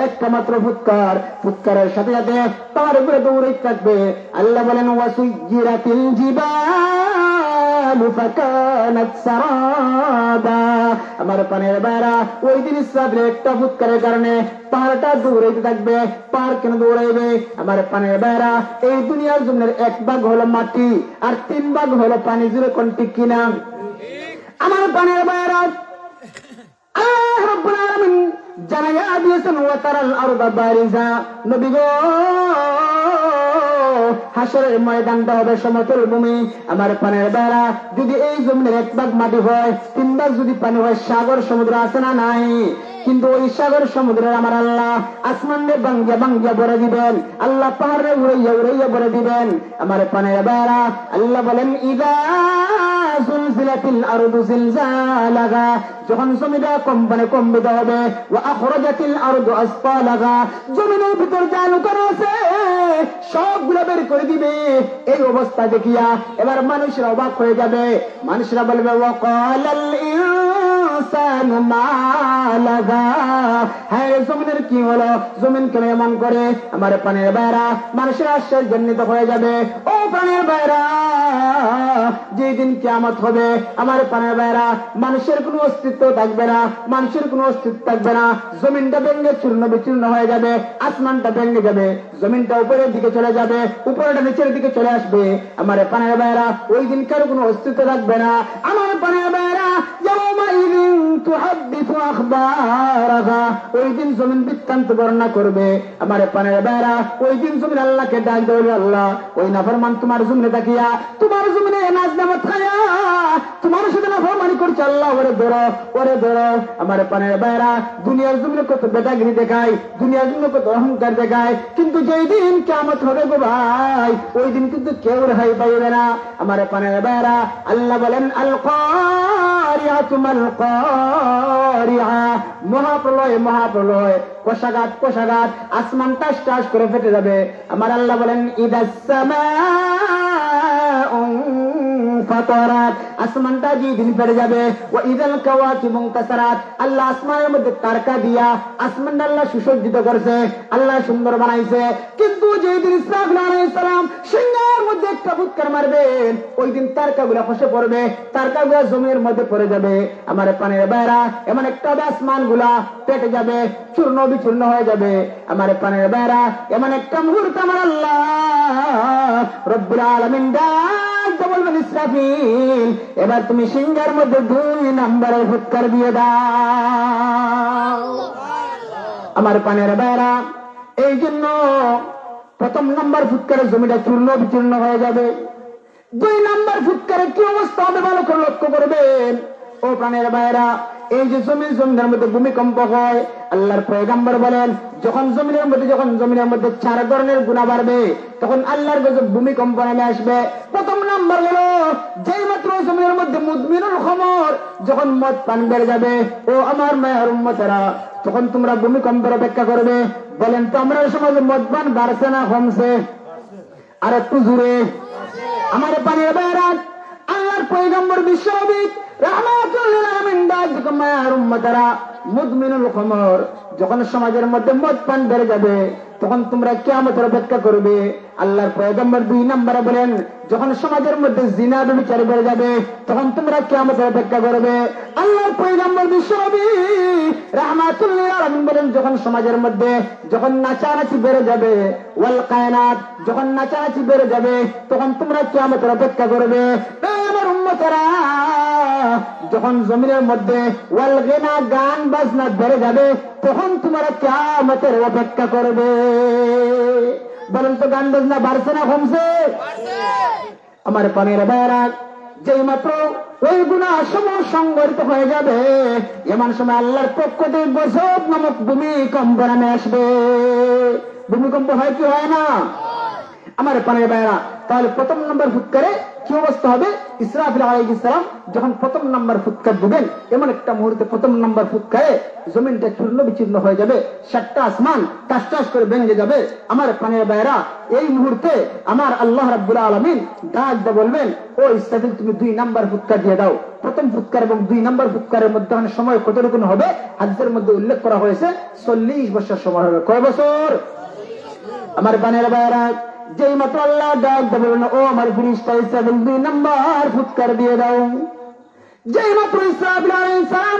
একটা মাত্র ফুৎকার, ফুৎকারের সাথে সাথে পাহাড় উপরে দৌড়ে থাকবে। আল্লাহ বলেন ওয়াসুইরাতিল জিবালু ফাকানাত সারাবা। আমার পানের ভাইরা, ওই দিন ইসরাফিল একটা ফুৎকারের কারণে পাহাড়টা দৌড়াইতে থাকবে। পাহাড় কেন দৌড়াইবে? আমার পানের ভাইরা, এই দুনিয়ার জমিনের 1 ভাগ হলো মাটি আর 3 ভাগ হলো পানি। জুড়ে কোন ঠিক কিনা? আমার পানের ভাইরা, আল্লাহ রাব্বুল আলামিন জানাইয়া দিয়েছেন ওয়া তারাল আরদা বারিজা। নবী গো, হাসরের ময়দানটা হবে সমতল ভূমি। আমার পানের ভাইরা, যদি এই জমিনের 1 ভাগ মাটি হয়, 3 ভাগ যদি পানি হয়, সাগর সমুদ্র আছে না নাই? কিন্তু ওই সাগর সমুদ্রের আমার আল্লাহ আসমানে বাঙ্গিয়া বাঙ্গিয়া ভরে দিবেন, আল্লাহ পাহাড়ে উড়াইয়া উড়াইয়া ভরে দিবেন। আমার পানের ভাইরা, আল্লাহ বলেন ইযা যুলজিলাতিল আরদু জিলজালাহা, যখন জমিটা কম্পনে কম্পিত হবে, ওয়া আখরাজাতিল আরদু আসফালাহা, জমিনের ভিতর যা লুকানো আছে সবগুলো বের করে দিবে। এই অবস্থা দেখিয়া এবার মানুষরা অবাক হয়ে যাবে। মানুষরা বলবে ওয়া ক্বালাল ইনসানু মা লাযা। হ্যাঁ জমিনের কি হলো, জমিন কেন এমন করে? আমার পানের বাইরা মানুষের আশ্চর্যান্বিত হয়ে যাবে। ও পানের বাইরা, যেদিন কিয়ামত হবে আমার পানের বাইরা মানুষের কোনো অস্তিত্ব থাকবে না, মানুষের কোনো অস্তিত্ব থাকবে না। জমিনটা ভেঙে চূর্ণ বিচূর্ণ হয়ে যাবে, আসমানটা ভেঙে যাবে, জমিনটা উপরের দিকে চলে যাবে, উপরটা নিচের দিকে চলে আসবে। আমার পানের বাইরা ওই দিন কারো কোনো অস্তিত্ব থাকবে না। আমার পানের বাইরা ইয়াউমাইযিন তুহাদ্দিসু আখবারাহা, ওই দিন জমিন বৃত্তান্ত বর্ণনা করবে। আমার পানের বাইরা ওই দিন জমিন আল্লাহকে ডাক দেবে, আল্লাহ ওই নাফরমান তোমার জমিনে তাকিয়া, তোমার জমিনে নাজ নামত খায়া তোমার সাথে নাফরমানি করছে, আল্লাহ ওরে ধরো, ওরে ধরো। আমার পানের বাইরা দুনিয়ার জমিনে কত বেটাগিরি দেখায়, দুনিয়ার জমিনে কত অহংকার দেখায়, কিন্তু যেই দিন কিয়ামত হবে গো ভাই, ওই দিন কিন্তু কেউ রেহাই পাইবে না। আমার পানের বাইরা আল্লাহ বলেন আল কারিআতু মাল কারিআ, মহাপ্রলয় মহাপ্রলয়, কোষাঘাত কোষাঘাত, আসমান টাস টাস করে ফেটে যাবে। আমার আল্লাহ বলেন ইদাস সামাউ ফাতারাত, আসমানটা যেদিন ফেটে যাবে। ওয়া ইদাল কাওয়াকিবু ইনতাসারাত, আল্লাহ আসমানের মধ্যে তারকা দিয়া আসমানটা আল্লাহ সুসজ্জিত করেছে, আল্লাহ সুন্দর বানাইছে। কিন্তু যেদিন ইসরাফিল আলাইহিস সালাম সিংহের মধ্যে একটা ফুৎকার মারবেন, ওই দিন তারকাগুলা খসে পড়বে, তারকাগুলা জমির মধ্যে পড়ে যাবে। আমার পানের বাইরা এমন একটা আসমান গুলা পেটে যাবে, চূর্ণ বিচূর্ণ হয়ে যাবে। আমার পানের বাইরা এমন একটা মুহূর্ত আমার আল্লাহ রব্বুল আলামিন ডাক বলবেন ইসরাফিল, এবার তুমি সিংহের মধ্যে 2 নম্বরের ফুৎকার দিয়ে দাও। আমার পানের বাইরা এই জন্য প্রথম নম্বর ফুৎকারে জমিটা চূর্ণ বিচূর্ণ হয়ে যাবে। 2 নম্বর ফুৎকারে কি অবস্থা হবে ভালো করে লক্ষ্য করবেন। ও প্রাণের বাইরা, এই যে জমিনের মধ্যে ভূমিকম্প হয়, আল্লাহর পয়গম্বর বলেন যখন জমিনের মধ্যে 4 ধরনের গুনাহ বাড়বে, তখন আল্লাহর গজব ভূমিকম্প নেমে আসবে। প্রথম নাম্বার হলো যেই মাত্র জমিনের মধ্যে মুদমিনুল খমর, যখন মদ পান বেড়ে যাবে, ও আমার মায়ের উম্মতেরা, তখন তোমরা ভূমিকম্পের অপেক্ষা করবে। বলেন তো আমরা সমাজে মদ পান বাড়ছে না কমছে? আর একটু জোরে। আমার পানির বাইরা আল্লাহর পয়গম্বর বিশ্বনবী রাহমাতুল লিল আলামিন ডাক মায়ের উম্মতেরা, মুদমিনুল খমর, যখন সমাজের মধ্যে মদ পান বেড়ে যাবে, তখন তোমরা কিয়ামতের অপেক্ষা করবে। আল্লাহর পয়গম্বর 2 নম্বরে বলেন যখন সমাজের মধ্যে জিনা ব্যভিচার বেড়ে যাবে, তখন তোমরা কিয়ামতের অপেক্ষা করবে। আল্লাহর পয়গম্বর বিশ্বনবী রাহমাতুল লিল আলামিন বলেন যখন সমাজের মধ্যে যখন নাচানাচি বেড়ে যাবে, ওয়াল কায়নাত, যখন নাচানাচি বেড়ে যাবে, তখন তোমরা কিয়ামতের অপেক্ষা করবে। আমার উম্মতেরা, যখন জমিনের মধ্যে ওয়াল গিনা, গান বাজনা বেড়ে যাবে, তখন তোমরা কিয়ামতের অপেক্ষা করবে। বলেন তো গান বাজনা বাড়ছে না কমছে? আমার পানির বাইরা যেই মাত্র ওই গুনাহ সমূহ সংগঠিত হয়ে যাবে, এমন সময় আল্লাহর পক্ষ থেকে গজব নামক ভূমিকম্প নামে আসবে। ভূমিকম্প হয় কি হয় না? আমার পানির বাইরা, তাহলে প্রথম নম্বর ফুৎকারে কি অবস্থা হবে? ইসরাফিল আলাইহিস সালাম যখন প্রথম নম্বর ফুৎকার দিবেন, এমন একটা মুহূর্তে প্রথম নম্বর ফুৎকারে জমিনটা চূর্ণ বিচূর্ণ হয়ে যাবে, 7টা আসমান টাস টাস করে ভেঙে যাবে। আমার পানির বাইরা, এই মুহূর্তে আমার আল্লাহ রাব্বুল আলামিন ডাক দিয়ে বলবেন, ও ইসরাফিল তুমি 2 নম্বর ফুৎকার দিয়ে দাও। প্রথম ফুৎকার এবং 2 নম্বর ফুৎকারের মধ্যে সময় কতটুকু হবে? হাদিসের মধ্যে উল্লেখ করা হয়েছে 40 বছর সময় হবে। কয় বছর? আমার পানির বাইরা, যেই মাত্র আল্লাহ ডাক দেবে, ও আমার ফেরেশতা ইসরাফিল 2 নম্বর ফুৎকার দিয়ে দাও। যেই মাত্র ইসরাফিল আলাইহিস সালাম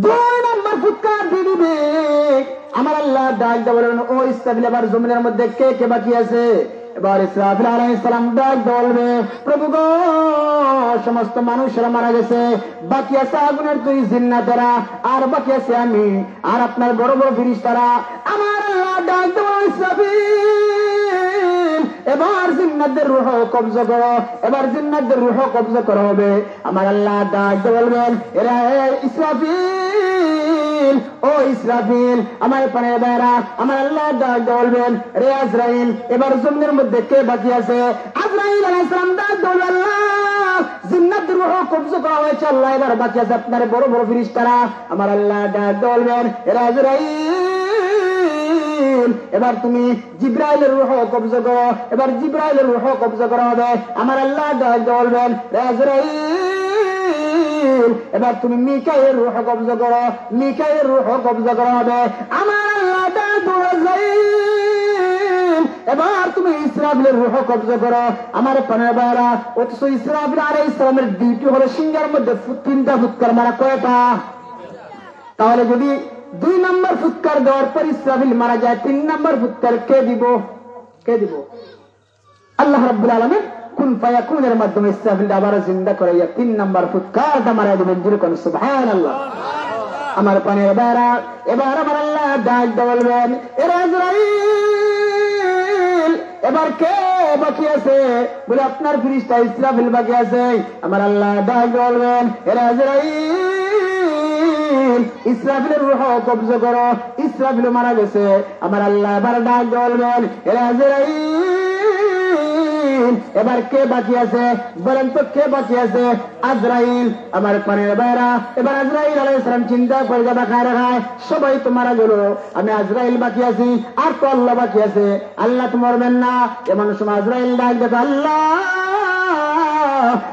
2 নম্বর ফুৎকার দিয়ে দিবে, আমার আল্লাহ ডাক দেবে, ও ইসরাফিল এবার জমিনের মধ্যে কে কে বাকি আছে? এবার ইসরাফিল আলাইহিস সালাম ডাক বলবে, প্রভু গো, সমস্ত মানুষেরা মারা গেছে, বাকি আছে আগুনের 2 জিন্নাতেরা, আর বাকি আছে আমি আর আপনার বড় বড় ফেরেশতারা। আমার আল্লাহ ডাক দেবে, ইসরাফিল এবার জিন্নাতদের রূহ কবজা করো, এবার জিন্নাতদের রূহ কবজা করা হবে। আমার আল্লাহ ডাক বলবেন, এরা ইসরাফিল, ও ইসরাফিল, আমার পানের বাইরা, আমার আল্লাহ ডাক বলবেন, রে আজরাইল, এবার জমিনের মধ্যে কে বাকি আছে? আজরাইল আলাইহিস সালাম ডাক বলবেন, আল্লাহ জিন্নাতদের রূহ কবজা করা হয়েছে, আল্লাহ এবার বাকি আছে আপনার বড় বড় ফেরেশতারা। আমার আল্লাহ ডাক বলবেন, রে আজরাইল, এবার তুমি জিব্রাইলের রূহ কবজা করো, এবার জিব্রাইলের রূহ কবজা করা হবে। আমার আল্লাহ ডাক বলবেন, রে আজরাইল, আজরাইল এবার তুমি মিকাইলের রূহ কবজা করো, মিকাইলের রূহ কবজা করা হবে। আমার আল্লাহ আজরাইল এবার তুমি ইসরাফিলের রূহ কবজা করো। আমার পানের বাইরা, অথচ ইসরাফিল আলাইহিস সালামের ডিউটি হলো সিংহের মধ্যে 3টা ফুৎকার মারা। কয়টা? তাহলে যদি 2 নম্বর ফুৎকার দেওয়ার পর ইসরাফিল মারা যায়, 3 নম্বর ফুৎকার কে দিব? কে দিব? আল্লাহ রাব্বুল আলামিন কুন ফায়াকুনের মাধ্যমে ইসরাফিল আবার জিন্দা করাইয়া 3 নম্বর ফুৎকারটা মারা দিবেন। যেরকম সুবহানাল্লাহ। আমার পানের বাইরা, এবার আমার আল্লাহ ডাক বলবেন, এর আজরাইল এবার কে বাকি আছে? বলে আপনার ফেরেশতা ইসরাফিল বাকি আছে। আমার আল্লাহ ডাক বলবেন, এর আজরাইল ইসরাফিলের রূহ কবজা করো। ইসরাফিল মারা গেছে। আমার আল্লাহ এবার ডাক বলবেন, এর আজরাইল এবার কে বাকি আছে? বলেন তো কে বাকি আছে? আজরাইল। আমার পানের বাইরা, এবার আজরাইল আলাইহিস সালাম চিন্তা করে যাবা, খায় রাখায় সবাই তো মারা গেল, আমি আজরাইল বাকি আছি, আর তো আল্লাহ বাকি আছে। আল্লাহ তো মরবেন না। এমন সময় আজরাইল ডাক দেবে, আল্লাহ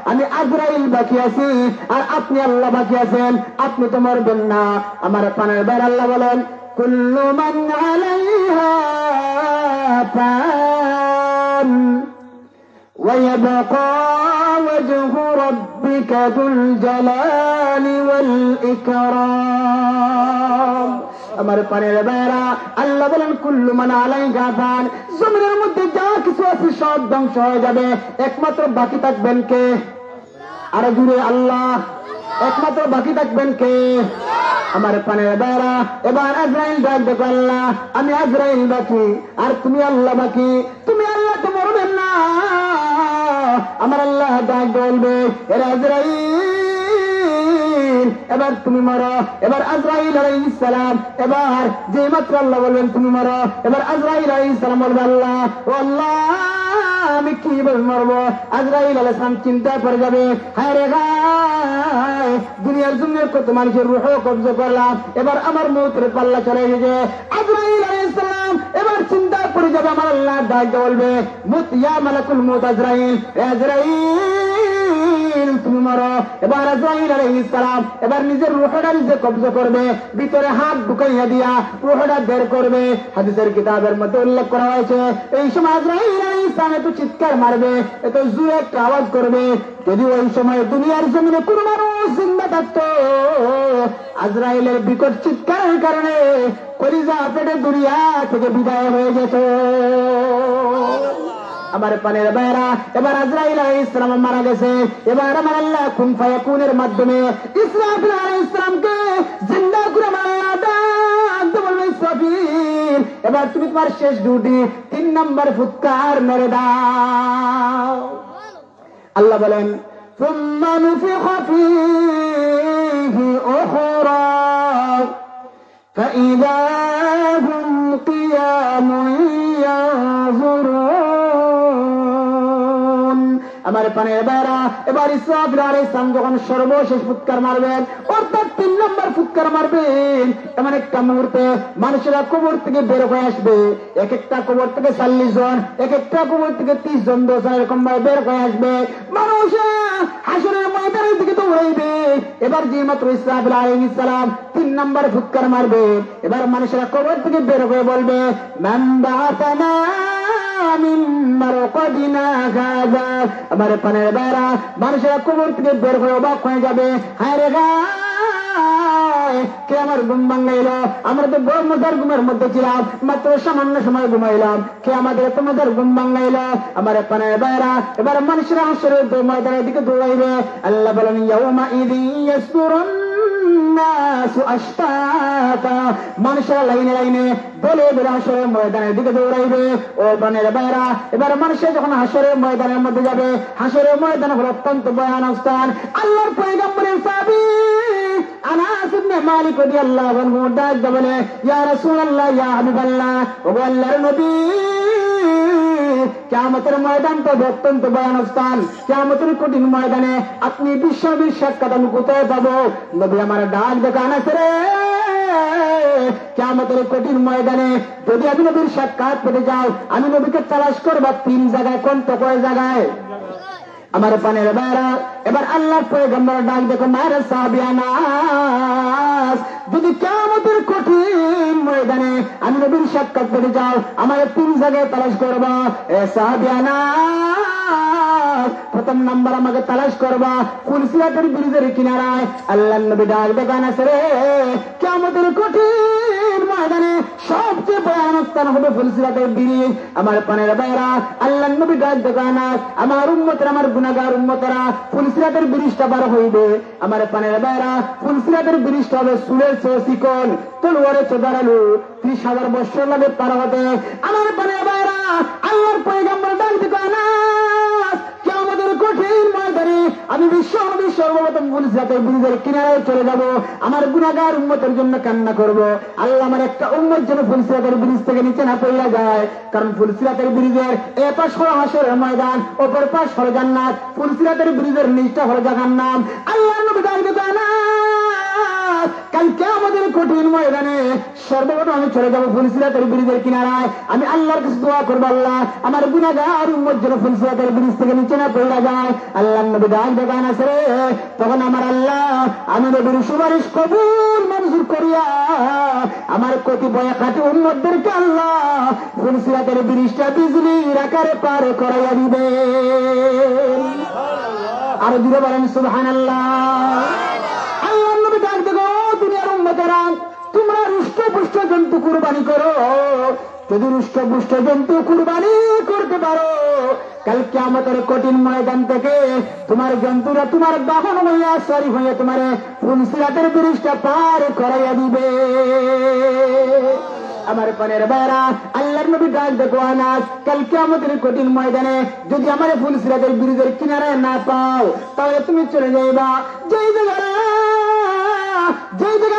আমি আজরাইল বাকি আছি, আর আপনি আল্লাহ বাকি আছেন, আপনি তো মরবেন না। আমার পানের বাইরা আল্লাহ বলেন, কুল্লু মান আলাইহা ফান ويبقى وجه ربك ذو الجلال والإكرام। আমার পানের বাইরা আল্লাহ বলেন, কুল্লু মান আলাইহা ফান, জমিনের মধ্যে যা কিছু আছে সব ধ্বংস হয়ে যাবে, একমাত্র বাকি থাকবেন কে? আরো জুড়ে আল্লাহ। একমাত্র বাকি থাকবেন কে? আমার পানের বাইরা, এবার আজরাইল ডাক দেখো, আল্লাহ আমি আজরাইল বাকি, আর তুমি আল্লাহ বাকি, তুমি আল্লাহ তো মরবেন না। আমার আল্লাহ ডাক বলবে, এর আজরাইল এবার তুমি মরো। এবার আজরাইল আলাইহিস সালাম এবার যে মাত্র আল্লাহ বলবেন তুমি মরো, এবার আজরাইল আলাইহিস সালাম বলবে, আল্লাহ ও আল্লাহ আমি কিভাবে মরবো? আজরাইল আলাইহিস সালাম চিন্তা করে যাবে, হায় রে গায়, দুনিয়ার জন্য কত মানুষের রূহ কবজা করলাম, এবার আমার মৌতের পাল্লা চলে গেছে। আজরাইল আলাইহিস সালাম এবার চিন্তা করে যাবে। আমার আল্লাহ ডাক বলবে, মুত ইয়া মালাকুল মউত আজরাইল, আজরাইল তুমি মরো। এবার আজরাইল আলাইহিস সালাম এবার নিজের রূহটা নিজে কবজা করবে, ভিতরে হাত ঢুকাইয়া দিয়া রূহটা বের করবে। হাদিসের কিতাবের মধ্যে উল্লেখ করা হয়েছে, এই সময় আজরাইল আলাইহিস সালাম এত চিৎকার মারবে, এত জোরে একটা আওয়াজ করবে, যদি ওই সময় দুনিয়ার জমিনে কোন মানুষ জিন্দা থাকতো, আজরাইলের বিকট চিৎকারের কারণে কলিজা পেটে দুনিয়া থেকে বিদায় হয়ে যেত। আমার পানের বাইরা, এবার আজরাইল আলাইহিস সালাম মারা গেছে। এবার আমার আল্লাহ কুন ফায়াকুনের মাধ্যমে ইসরাফিল আলাইহিস সালামকে জিন্দা করে আমার আল্লাহ ডাক বলবে, ইসরাফিল এবার তুমি তোমার শেষ ডিউটি 3 নম্বর ফুৎকার মেরে দাও। আল্লাহ বলেন, ثم نفخ فيه أخرى فإذا هم قيام ينظرون। আমার পানের বাইরা, এবার ইসরাফিল আলাইহিস সালাম যখন সর্বশেষ ফুৎকার মারবেন, অর্থাৎ 3 নম্বর ফুৎকার মারবেন, এমন একটা মুহূর্তে মানুষেরা কবর থেকে বের হয়ে আসবে। এক একটা কবর থেকে 40 জন, এক একটা কবর থেকে 30 জন, 10 জন এরকম ভাবে বের হয়ে আসবে। মানুষেরা হাসরের ময়দানের দিকে দৌড়াইবে। এবার যে মাত্র ইসরাফিল আলাইহিস সালাম 3 নম্বর ফুৎকার মারবে, এবার মানুষেরা কবর থেকে বের হয়ে বলবে, মান বাআসানা মিন মারকাদিনা হাযা। আমার পানের বাইরা, মানুষেরা কবর থেকে বের হয়ে অবাক হয়ে যাবে, হায় রে গায়, কে আমার ঘুম ভাঙাইল? আমরা তো বড় মজার ঘুমের মধ্যে ছিলাম, মাত্র সামান্য সময় ঘুমাইলাম, কে আমাদের এত মজার ঘুম ভাঙাইল? আমার পানের বাইরা, এবার মানুষেরা হাসরের ময়দানের দিকে দৌড়াইবে। আল্লাহ বলেন, ইয়াউমা ইযিন ইয়াসদুরুন নাসু আশতাতা, মানুষেরা লাইনে লাইনে বলে বলে হাসরের ময়দানের দিকে দৌড়াইবে। ও পানের বাইরা, এবার মানুষেরা যখন হাসরের ময়দানের মধ্যে যাবে, হাসরের ময়দান হলো অত্যন্ত ভয়ানক স্থান। আল্লাহর পয়গম্বরের সাহাবী আনাস ইবনে মালিক রাদিয়াল্লাহু আনহু ডাক বলে, ইয়া রাসূলুল্লাহ, ইয়া হাবিবাল্লাহ, ও আল্লাহর নবী, কিয়ামতের ময়দান তো অত্যন্ত ভয়ানক স্থান, কিয়ামতের কঠিন ময়দানে আপনি বিশ্বনবীর সাক্ষাৎ আমি কোথায় পাবো? নবী আমার ডাক দেখে, আনাস রে, কিয়ামতের কঠিন ময়দানে যদি আমি নবীর সাক্ষাৎ পেতে যাও, আমি নবীকে তালাশ করবা 3 জায়গায়। কোন তো কয় জায়গায়? আমার পানের বাইরা, এবার আল্লাহর পয়গম্বর ডাক দেখো মায়ের সাহাবিয়ানাস, যদি কিয়ামতের কঠিন ময়দানে আমি নবীর সাক্ষাৎ পেতে যাও, আমার 3 জায়গায় তালাশ করবা। এ সাহাবিয়ানাস, প্রথম নাম্বার আমাকে তালাশ করবা ফুলসিরাতের ব্রিজের কিনারায়। আল্লাহর নবী ডাক দেখো আনাস রে, কিয়ামতের কঠিন ময়দানে সবচেয়ে ভয়ানক স্থান হবে ফুলসিরাতের ব্রিজ। আমার পানের বাইরা, আল্লাহর নবী ডাক দেখো আনাস, আমার উম্মতেরা, আমার গুনাহগার উম্মতেরা ফুলসিরাতের ব্রিজটা পার হইবে। আমার পানের বাইরা, ফুলসিরাতের ব্রিজটা হবে চুলের চেয়ে চিকন, তলোয়ারের চেয়ে ধারালো, 30,000 বছর লাগে পার হতে। আমার পানের বাইরা, আল্লাহর পয়গম্বর ডাক দেখো আনাস, কিয়ামতের কঠিন ময়দানে আমি সর্বপ্রথম ফুলসিরাতের ব্রিজের কিনারায় চলে যাব, আমার গুনাহগার উম্মতের জন্য কান্না করব। আল্লাহ আমার একটা উম্মত যেন ফুলসিরাতের ব্রিজ থেকে নিচে না পড়ে যায়, কারণ ফুলসিরাতের ব্রিজের এ পাশ হলো হাসরের ময়দান, অপর পাশ হলো জান্নাত। ফুলসিরাতের ব্রিজের নিচটা হলো জাহান্নাম। আল্লাহর নবী ডাক দেখো আনাস, কাল কিয়ামতের কঠিন ময়দানে সর্বপ্রথম আমি চলে যাব ফুলসিরাতের ব্রিজের কিনারায়, আমি আল্লাহর কাছে দোয়া করব, আল্লাহ আমার গুনাহগার উম্মত যেন ফুলসিরাতের ব্রিজ থেকে নিচে না পড়ে যায়। আল্লাহর নবী ডাক দেখো আনাস রে, তখন আমার আল্লাহ আমি নবীর সুপারিশ কবুল মঞ্জুর করিয়া আমার কতিপয় খাঁটি উম্মতদেরকে আল্লাহ ফুলসিরাতের ব্রিজটা বিজলির আকারে পার করাইয়া দিবে। আরো জুড়ে বলেন সুবহানাল্লাহ। আল্লাহর নবী ডাক দেখো, দুনিয়ার উম্মতেরা তোমরা রুষ্ট-পুষ্ট জন্তু কুরবানি করো, যদি রুষ্ট-পুষ্ট জন্তু কুরবানি করতে পারো, কাল কিয়ামতের কঠিন ময়দান থেকে তোমার জন্তুরা তোমার বাহন হইয়া সরি হইয়া তোমার ফুলসিরাতের ব্রিজটা পার করাইয়া দিবে। আমার পানের বাইরা, আল্লাহর নবী ডাক দেখো আনাস, কাল কিয়ামতের কঠিন ময়দানে যদি আমার ফুলসিরাতের ব্রিজের কিনারায় না পাও, তাহলে তুমি চলে যাইবা যেই জায়গায়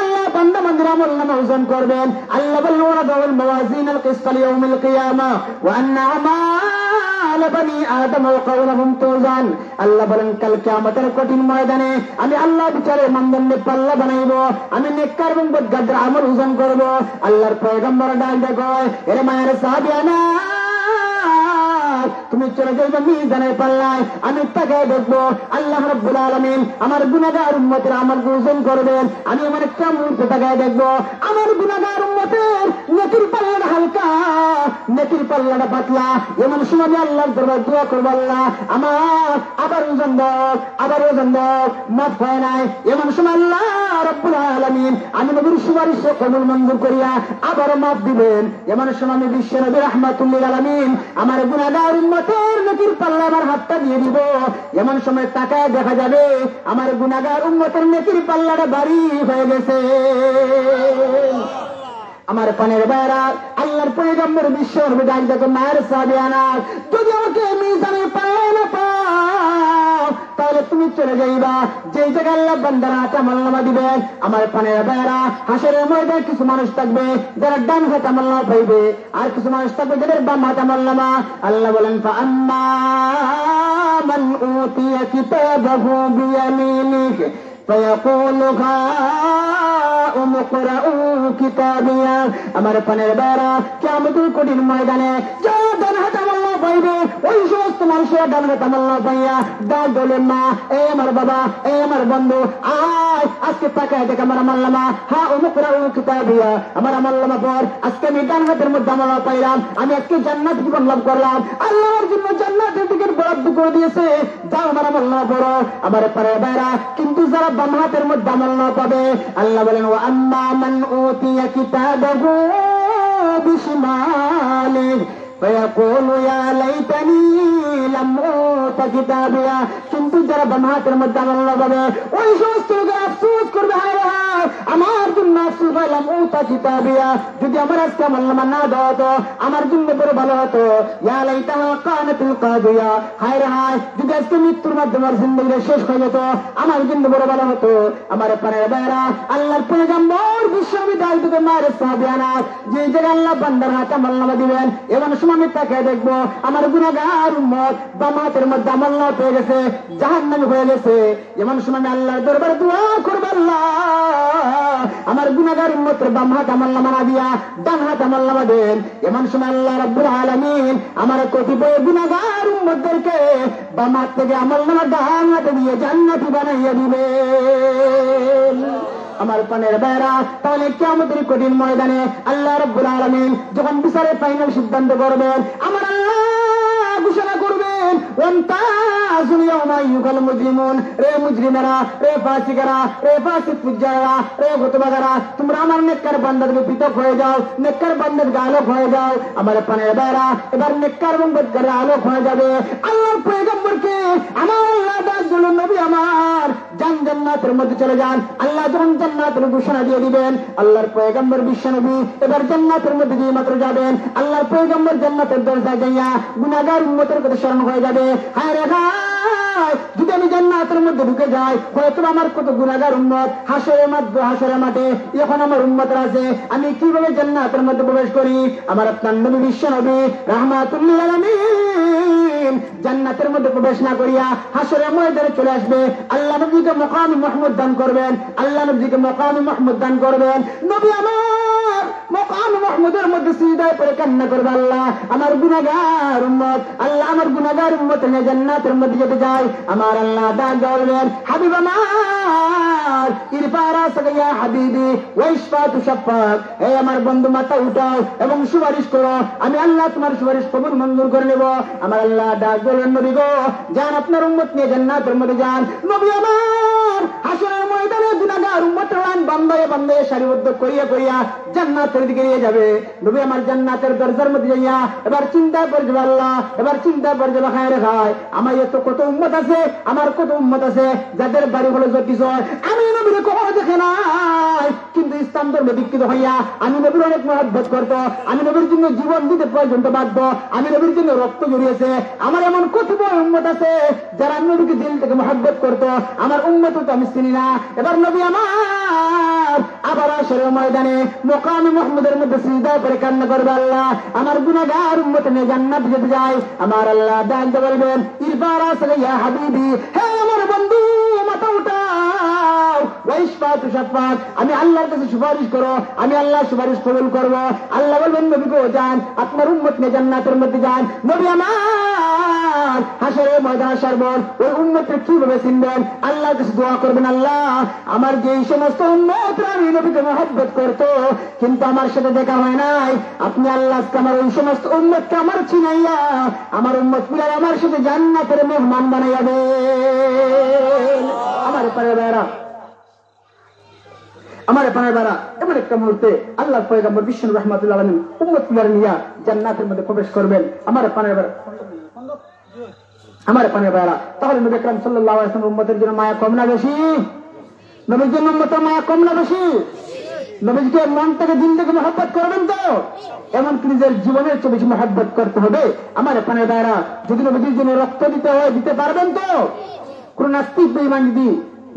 আল্লাহ বান্দা বান্দির আমল নামা ওজন করবেন। আল্লাহ বলেন ওয়াদাউল মাওয়াজিনাল কিসতা লিয়াউমিল কিয়ামা ওয়া আন্না আমাল বানি আদম ওয়া কাওলাহুম তুজান। আল্লাহ বলেন কাল কিয়ামতের কঠিন ময়দানে আমি আল্লাহ বিচারের মানদণ্ডে পাল্লা বানাইবো, আমি নেককার এবং বদকারদের আমল ওজন করব। আল্লাহর পয়গম্বর ডাক দেখো, এরে মায়ের সাহাবিয়ানা, তুমি চলে যাইবে মিজানের পাল্লায়, আমি তাকে দেখবো আল্লাহ রাব্বুল আলামিন আমার গুনাহগার উম্মতের আমল ওজন করবেন। আমি আমার একটা মুহূর্তে তাকে দেখবো আমার গুনাহগার উম্মতের নেকির পাল্লাটা হালকা, নেকির পাল্লাটা পাতলা। এমন সময় আল্লাহর দরবারে দোয়া করবো, আল্লাহ আমার আবার ওজন দাও, আবার ওজন দাও, মাফ হয় নাই। এমন সময় আল্লাহ রাব্বুল আলামিন আমি নবীর সুপারিশ কবুল মঞ্জুর করিয়া আবারও মাফ দিবেন। এমন সময় আমি বিশ্ব নবী রাহমাতুল লিল আলামিন আমার গুনাহগার উম্মতের নেকির পাল্লা আমার হাতটা দিয়ে দিব। এমন সময় তাকায় দেখা যাবে আমার গুনাহগার উম্মতের নেকির পাল্লাটা ভারী হয়ে গেছে। আমার পানের বাইরা, আল্লাহর পয়গম্বর বিশ্ব নবী ডাক দেখো মায়ের সাহাবিয়ানা, যদি আমাকে মিজানের পাল্লায় না পাও, তাহলে তুমি চলে যাইবা যেই জায়গায় আল্লাহ বান্দার হাতে আমলনামা দিবেন। আমার পানের বাইরা, হাসরের ময়দানে কিছু মানুষ থাকবে যারা ডান হাতে আমলনামা পাইবে, আর কিছু মানুষ থাকবে যাদের বাম হাতে আমলনামা। আল্লাহ বলেন ফাআম্মা মান উতিয়া কিতাবাহু বিয়ামিনিহি ফায়াকুলু হাউম ইকরাউ কিতাবিয়া। আমার পানের বাইরা, কিয়ামতের কঠিন ময়দানে যারা ডান হাতে আমলনামা পাইবে, ওই সমস্ত মানুষেরা ডান হাতে আমলনামা পাইয়া ডাক বলেন, মা এ আমার বাবা, এ আমার বন্ধু, আয় আজকে তাকায় দেখ আমার আমলনামা, হাউম ইকরাউ কিতাবিয়া, আমার আমলনামা পড়। আজকে আমি ডান হাতের মধ্যে আমলনামা পাইলাম, আমি আজকে জান্নাত জীবন লাভ করলাম, আল্লাহর জন্য জান্নাতের টিকিট বরাদ্দ করে দিয়েছে, যাও আমার আমলনামা পড়ো। আমার পানের বাইরা, কিন্তু যারা বাম হাতের মধ্যে আমলনামা পাবে, আল্লাহ বলেন ওয়া আম্মা মান উতিয়া কিতাবাহু বিশিমালিহি ফায়াকুলু ইয়া লাইতানি লাম উতা কিতাবিয়া। কিন্তু যারা বাম হাতের মধ্যে আমলনামা পাবে, ওই সমস্ত লোক আফসোস করবে, হায় হায় আমার জন্য আফসোস হয়, লাম উতা কিতাবিয়া, যদি আমার আজকে আমলনামা না দেওয়া হতো আমার জন্য বড় ভালো হতো। ইয়া লাইতাহা কানাতুল কাদিয়া, হায় হায় যদি আজকে মৃত্যুর মাধ্যমে আমার জিন্দেগি শেষ হয়ে যেত আমার জন্য বড় ভালো হতো। আমার পানের বাইরা, আল্লাহর পয়গম্বর বিশ্ব নবী ডাক দিতে মায়ের সাহাবিয়ানা, যে জায়গায় আল্লাহ বান্দার হাতে আমলনামা দিবেন, এমন সময় আমি তাকে দেখবো আমার গুনাহগার উম্মত বাম হাতের মধ্যে আমলনামা পেয়ে গেছে, জাহান্নামী হয়ে গেছে। এমন সময় আমি আল্লাহর দরবারে দোয়া করব, আল্লাহ আমার গুনাহগার উম্মতের বাম হাত আমলনামা না দিয়া ডান হাত আমলনামা দেন। এমন সময় আল্লাহ রাব্বুল আলামিন আমার কতিপয় গুনাহগার উম্মতদেরকে বাম হাত থেকে আমলনামা ডান হাতে দিয়ে জান্নাতি বানাইয়া দিবেন। আমার পানের বেড়া, তাহলে কিয়ামতের কঠিন ময়দানে আল্লাহ রাব্বুল আলামিন যখন বিচারের ফাইনাল সিদ্ধান্ত করবেন, আমার আল্লাহ ঘোষণা করবেন, ওয়ান্তাজুল ইয়াওমা আইয়ুহাল মুজরিমুন, রে মুজরিমেরা, রে ফাসিকেরা, রে ফাসিক ফুজ্জাররা, রে গতবাগারা, তোমরা আমার নেককার বান্দাদের পৃথক হয়ে যাও, নেককার বান্দাদের আলোক হয়ে যাও। আমার পানের বেড়া, এবার নেককার এবং বদকারের আলোক হয়ে যাবে। আল্লাহর পয়গম্বরকে আমার আল্লাহ ডাক দিল, নবী আমার জান্নাতের মধ্যে চলে যান। আল্লাহ যখন জান্নাতের ঘোষণা দিয়ে দিবেন, আল্লাহর পয়গম্বর বিশ্বনবী এবার জান্নাতের মধ্যে দিয়ে মাত্র যাবেন। আল্লাহর পয়গম্বর জান্নাতের দরজায় যাইয়া গুনাহগার উম্মতের কথা স্মরণ হয়ে যাবে। হায় রে হায়, যদি আমি জান্নাতের মধ্যে ঢুকে যাই, হয়তো আমার কত গুনাহগার উম্মত হাসরের মাঠে এখন আমার উম্মতরা আছে, আমি কিভাবে জান্নাতের মধ্যে প্রবেশ করি? আমার আপনার নবী বিশ্বনবী রাহমাতুল লিল আলামিন জান্নাতের মধ্যে প্রবেশ না করিয়া হাসরের ময়দানে চলে আসবে। আল্লাহ নবীকে মাকাম মাহমুদ দান করবেন, আল্লাহ নবীকে মাকাম মাহমুদ দান করবেন। নবী আমার মাকাম মাহমুদের মধ্যে সিজদায় পড়ে কান্না করবে, আল্লাহ আমার গুনাহগার উম্মত, আল্লাহ আমার গুনাহগার উম্মত নিয়ে জান্নাতের মধ্যে যেতে যায়। আমার আল্লাহ ডাক বলবেন, হাবিব আমার ইরফা রাসাকা ইয়া হাবিবি ওয়াইশফা তুশাফাক, হে আমার বন্ধু মাথা উঠাও এবং সুপারিশ করো, আমি আল্লাহ তোমার সুপারিশ কবুল মঞ্জুর করে নেব। আমার আল্লাহ ডাক বলবেন, নবী গো যান, আপনার উম্মত নিয়ে জান্নাতের মধ্যে যান। নবী আমার হাসরের ময়দানে গুনাহগার উম্মতের বান্দায়ে বান্দায়ে সারিবদ্ধ করিয়া করিয়া জান্নাতের দিকে নিয়ে যাবে। নবী আমার জান্নাতের দরজার মধ্যে যাইয়া এবার চিন্তা করে যাবে, আল্লাহ এবার চিন্তা করে যাবে, হায় রে হায়, আমার এত কত উম্মত আছে, আমার কত উম্মত আছে যাদের বাড়ি হলো জ্যোতিষর, আমি নবীরে কখনো দেখে নাই, কিন্তু ইসলাম ধর্মে দীক্ষিত হইয়া আমি নবীর অনেক মহব্বত করত, আমি নবীর জন্য জীবন দিতে পর্যন্ত বাধ্য, আমি নবীর জন্য রক্ত জড়িয়েছে। আমার এমন কত বড় উম্মত আছে যারা আমি নবীকে দিল থেকে মহব্বত করত, আমার উম্মত তো আমি চিনি না। এবার নবী আমার আবার হাসরের ময়দানে মাকাম মাহমুদের মধ্যে সিজদায় পড়ে কান্না করবে, আল্লাহ আমার গুনাহগার উম্মত নিয়ে জান্নাত যেতে যায়। আমার আল্লাহ ডাক দিয়ে বলবেন, ইরফা রাসাকা ইয়া হাবিবি, হে আমার বন্ধু মাথা উঠাও, ওয়াইশফা তুশাফাক, আমি আল্লাহর কাছে সুপারিশ করো, আমি আল্লাহ সুপারিশ কবুল করব। আল্লাহ বলবেন, নবী গো যান, আপনার উম্মত নিয়ে জান্নাতের মধ্যে যান। নবী আমার হাসরের ময়দানে আসার পর ওই উম্মতকে কিভাবে চিনবেন? আল্লাহর কাছে দোয়া করবেন, আল্লাহ আমার যে সমস্ত উম্মতরা আমি নবীকে মহব্বত করত কিন্তু আমার সাথে দেখা হয় নাই, আপনি আল্লাহ আমার ওই সমস্ত উম্মতকে আমার চিনাইয়া আমার উম্মত গুলাই আমার সাথে জান্নাতের মেহমান বানাইয়া দেন। আমার পারে বেড়া, আমার পানের বেড়া, এমন একটা মুহূর্তে আল্লাহ পয়গম্বর বিশ্বনবী রাহমাতুল্লাহ আলাইহি উম্মত গুলার নিয়া জান্নাতের মধ্যে প্রবেশ করবেন। আমার পানের বেড়া, আমার পানের বেড়া, তাহলে নবী আকরাম সাল্লাল্লাহু আলাইহি ওয়াসাল্লাম উম্মতের জন্য মায়া কম না বেশি? নবীর জন্য উম্মতের মায়া কম না বেশি? নবীকে মন থেকে দিন থেকে মহব্বত করবেন তো, এমনকি নিজের জীবনের চেয়ে বেশি মহব্বত করতে হবে। আমার পানের বেড়া, যদি নবীর জন্য রক্ত দিতে হয় দিতে পারবেন তো? কোন নাস্তিক বেঈমান যদি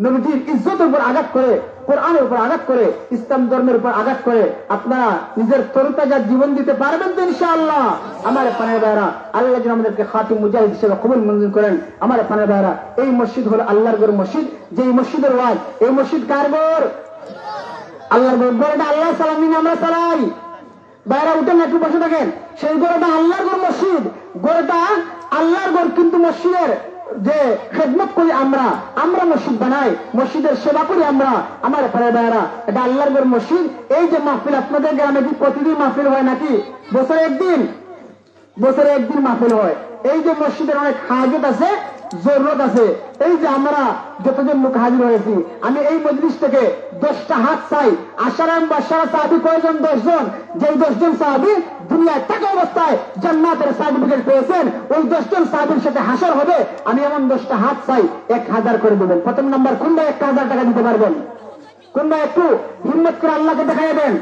নবীর ইজ্জতের উপর আঘাত করে, কোরআনের উপর আঘাত করে, ইসলাম ধর্মের উপর আঘাত করে আপনারা নিজের তরতাজা জীবন দিতে পারবেন তো ইনশাআল্লাহ? আমার পানের ভাইরা, আল্লাহ যেন আমাদেরকে খাঁটি মুজাহিদ হিসেবে কবুল মঞ্জুর করেন। আমার পানের ভাইরা, এই মসজিদ হলো আল্লাহর ঘর মসজিদ, যে মসজিদের ওয়াজ, এই মসজিদ কার ঘর? আল্লাহর ঘর। ঘরটা আল্লাহ সালামি আমরা চালাই, বাইরা উঠেন একটু বসে থাকেন। সেই ঘরটা আল্লাহর ঘর মসজিদ, ঘরটা আল্লাহর ঘর, কিন্তু মসজিদের যে খেদমত করি আমরা, আমরা মসজিদ বানাই, মসজিদের সেবা করি আমরা। আমার ভাইরা, এটা আল্লাহর ঘর মসজিদ। এই যে মাহফিল আপনাদের গ্রামে কি প্রতিদিন মাহফিল হয় নাকি? বছরে একদিন, বছরে একদিন মাহফিল হয়। এই যে মসজিদের অনেক হাজত আছে, জরুরত আছে। এই যে আমরা যতজন লোক হাজির হয়েছি, আমি এই মজলিস থেকে 10টা হাত চাই। আশারাম বাশারা সাহাবী কয়জন? 10 জন। যেই 10 জন সাহাবী দুনিয়ায় থাকা অবস্থায় জান্নাতের সার্টিফিকেট পেয়েছেন, ওই 10 জন সাহাবীর সাথে হাসর হবে। আমি এমন 10টা হাত চাই, 1000 করে দেবেন। প্রথম নাম্বার, কোনটা 1000 টাকা দিতে পারবেন? কোনটা একটু হিম্মত করে আল্লাহকে দেখাই দেন।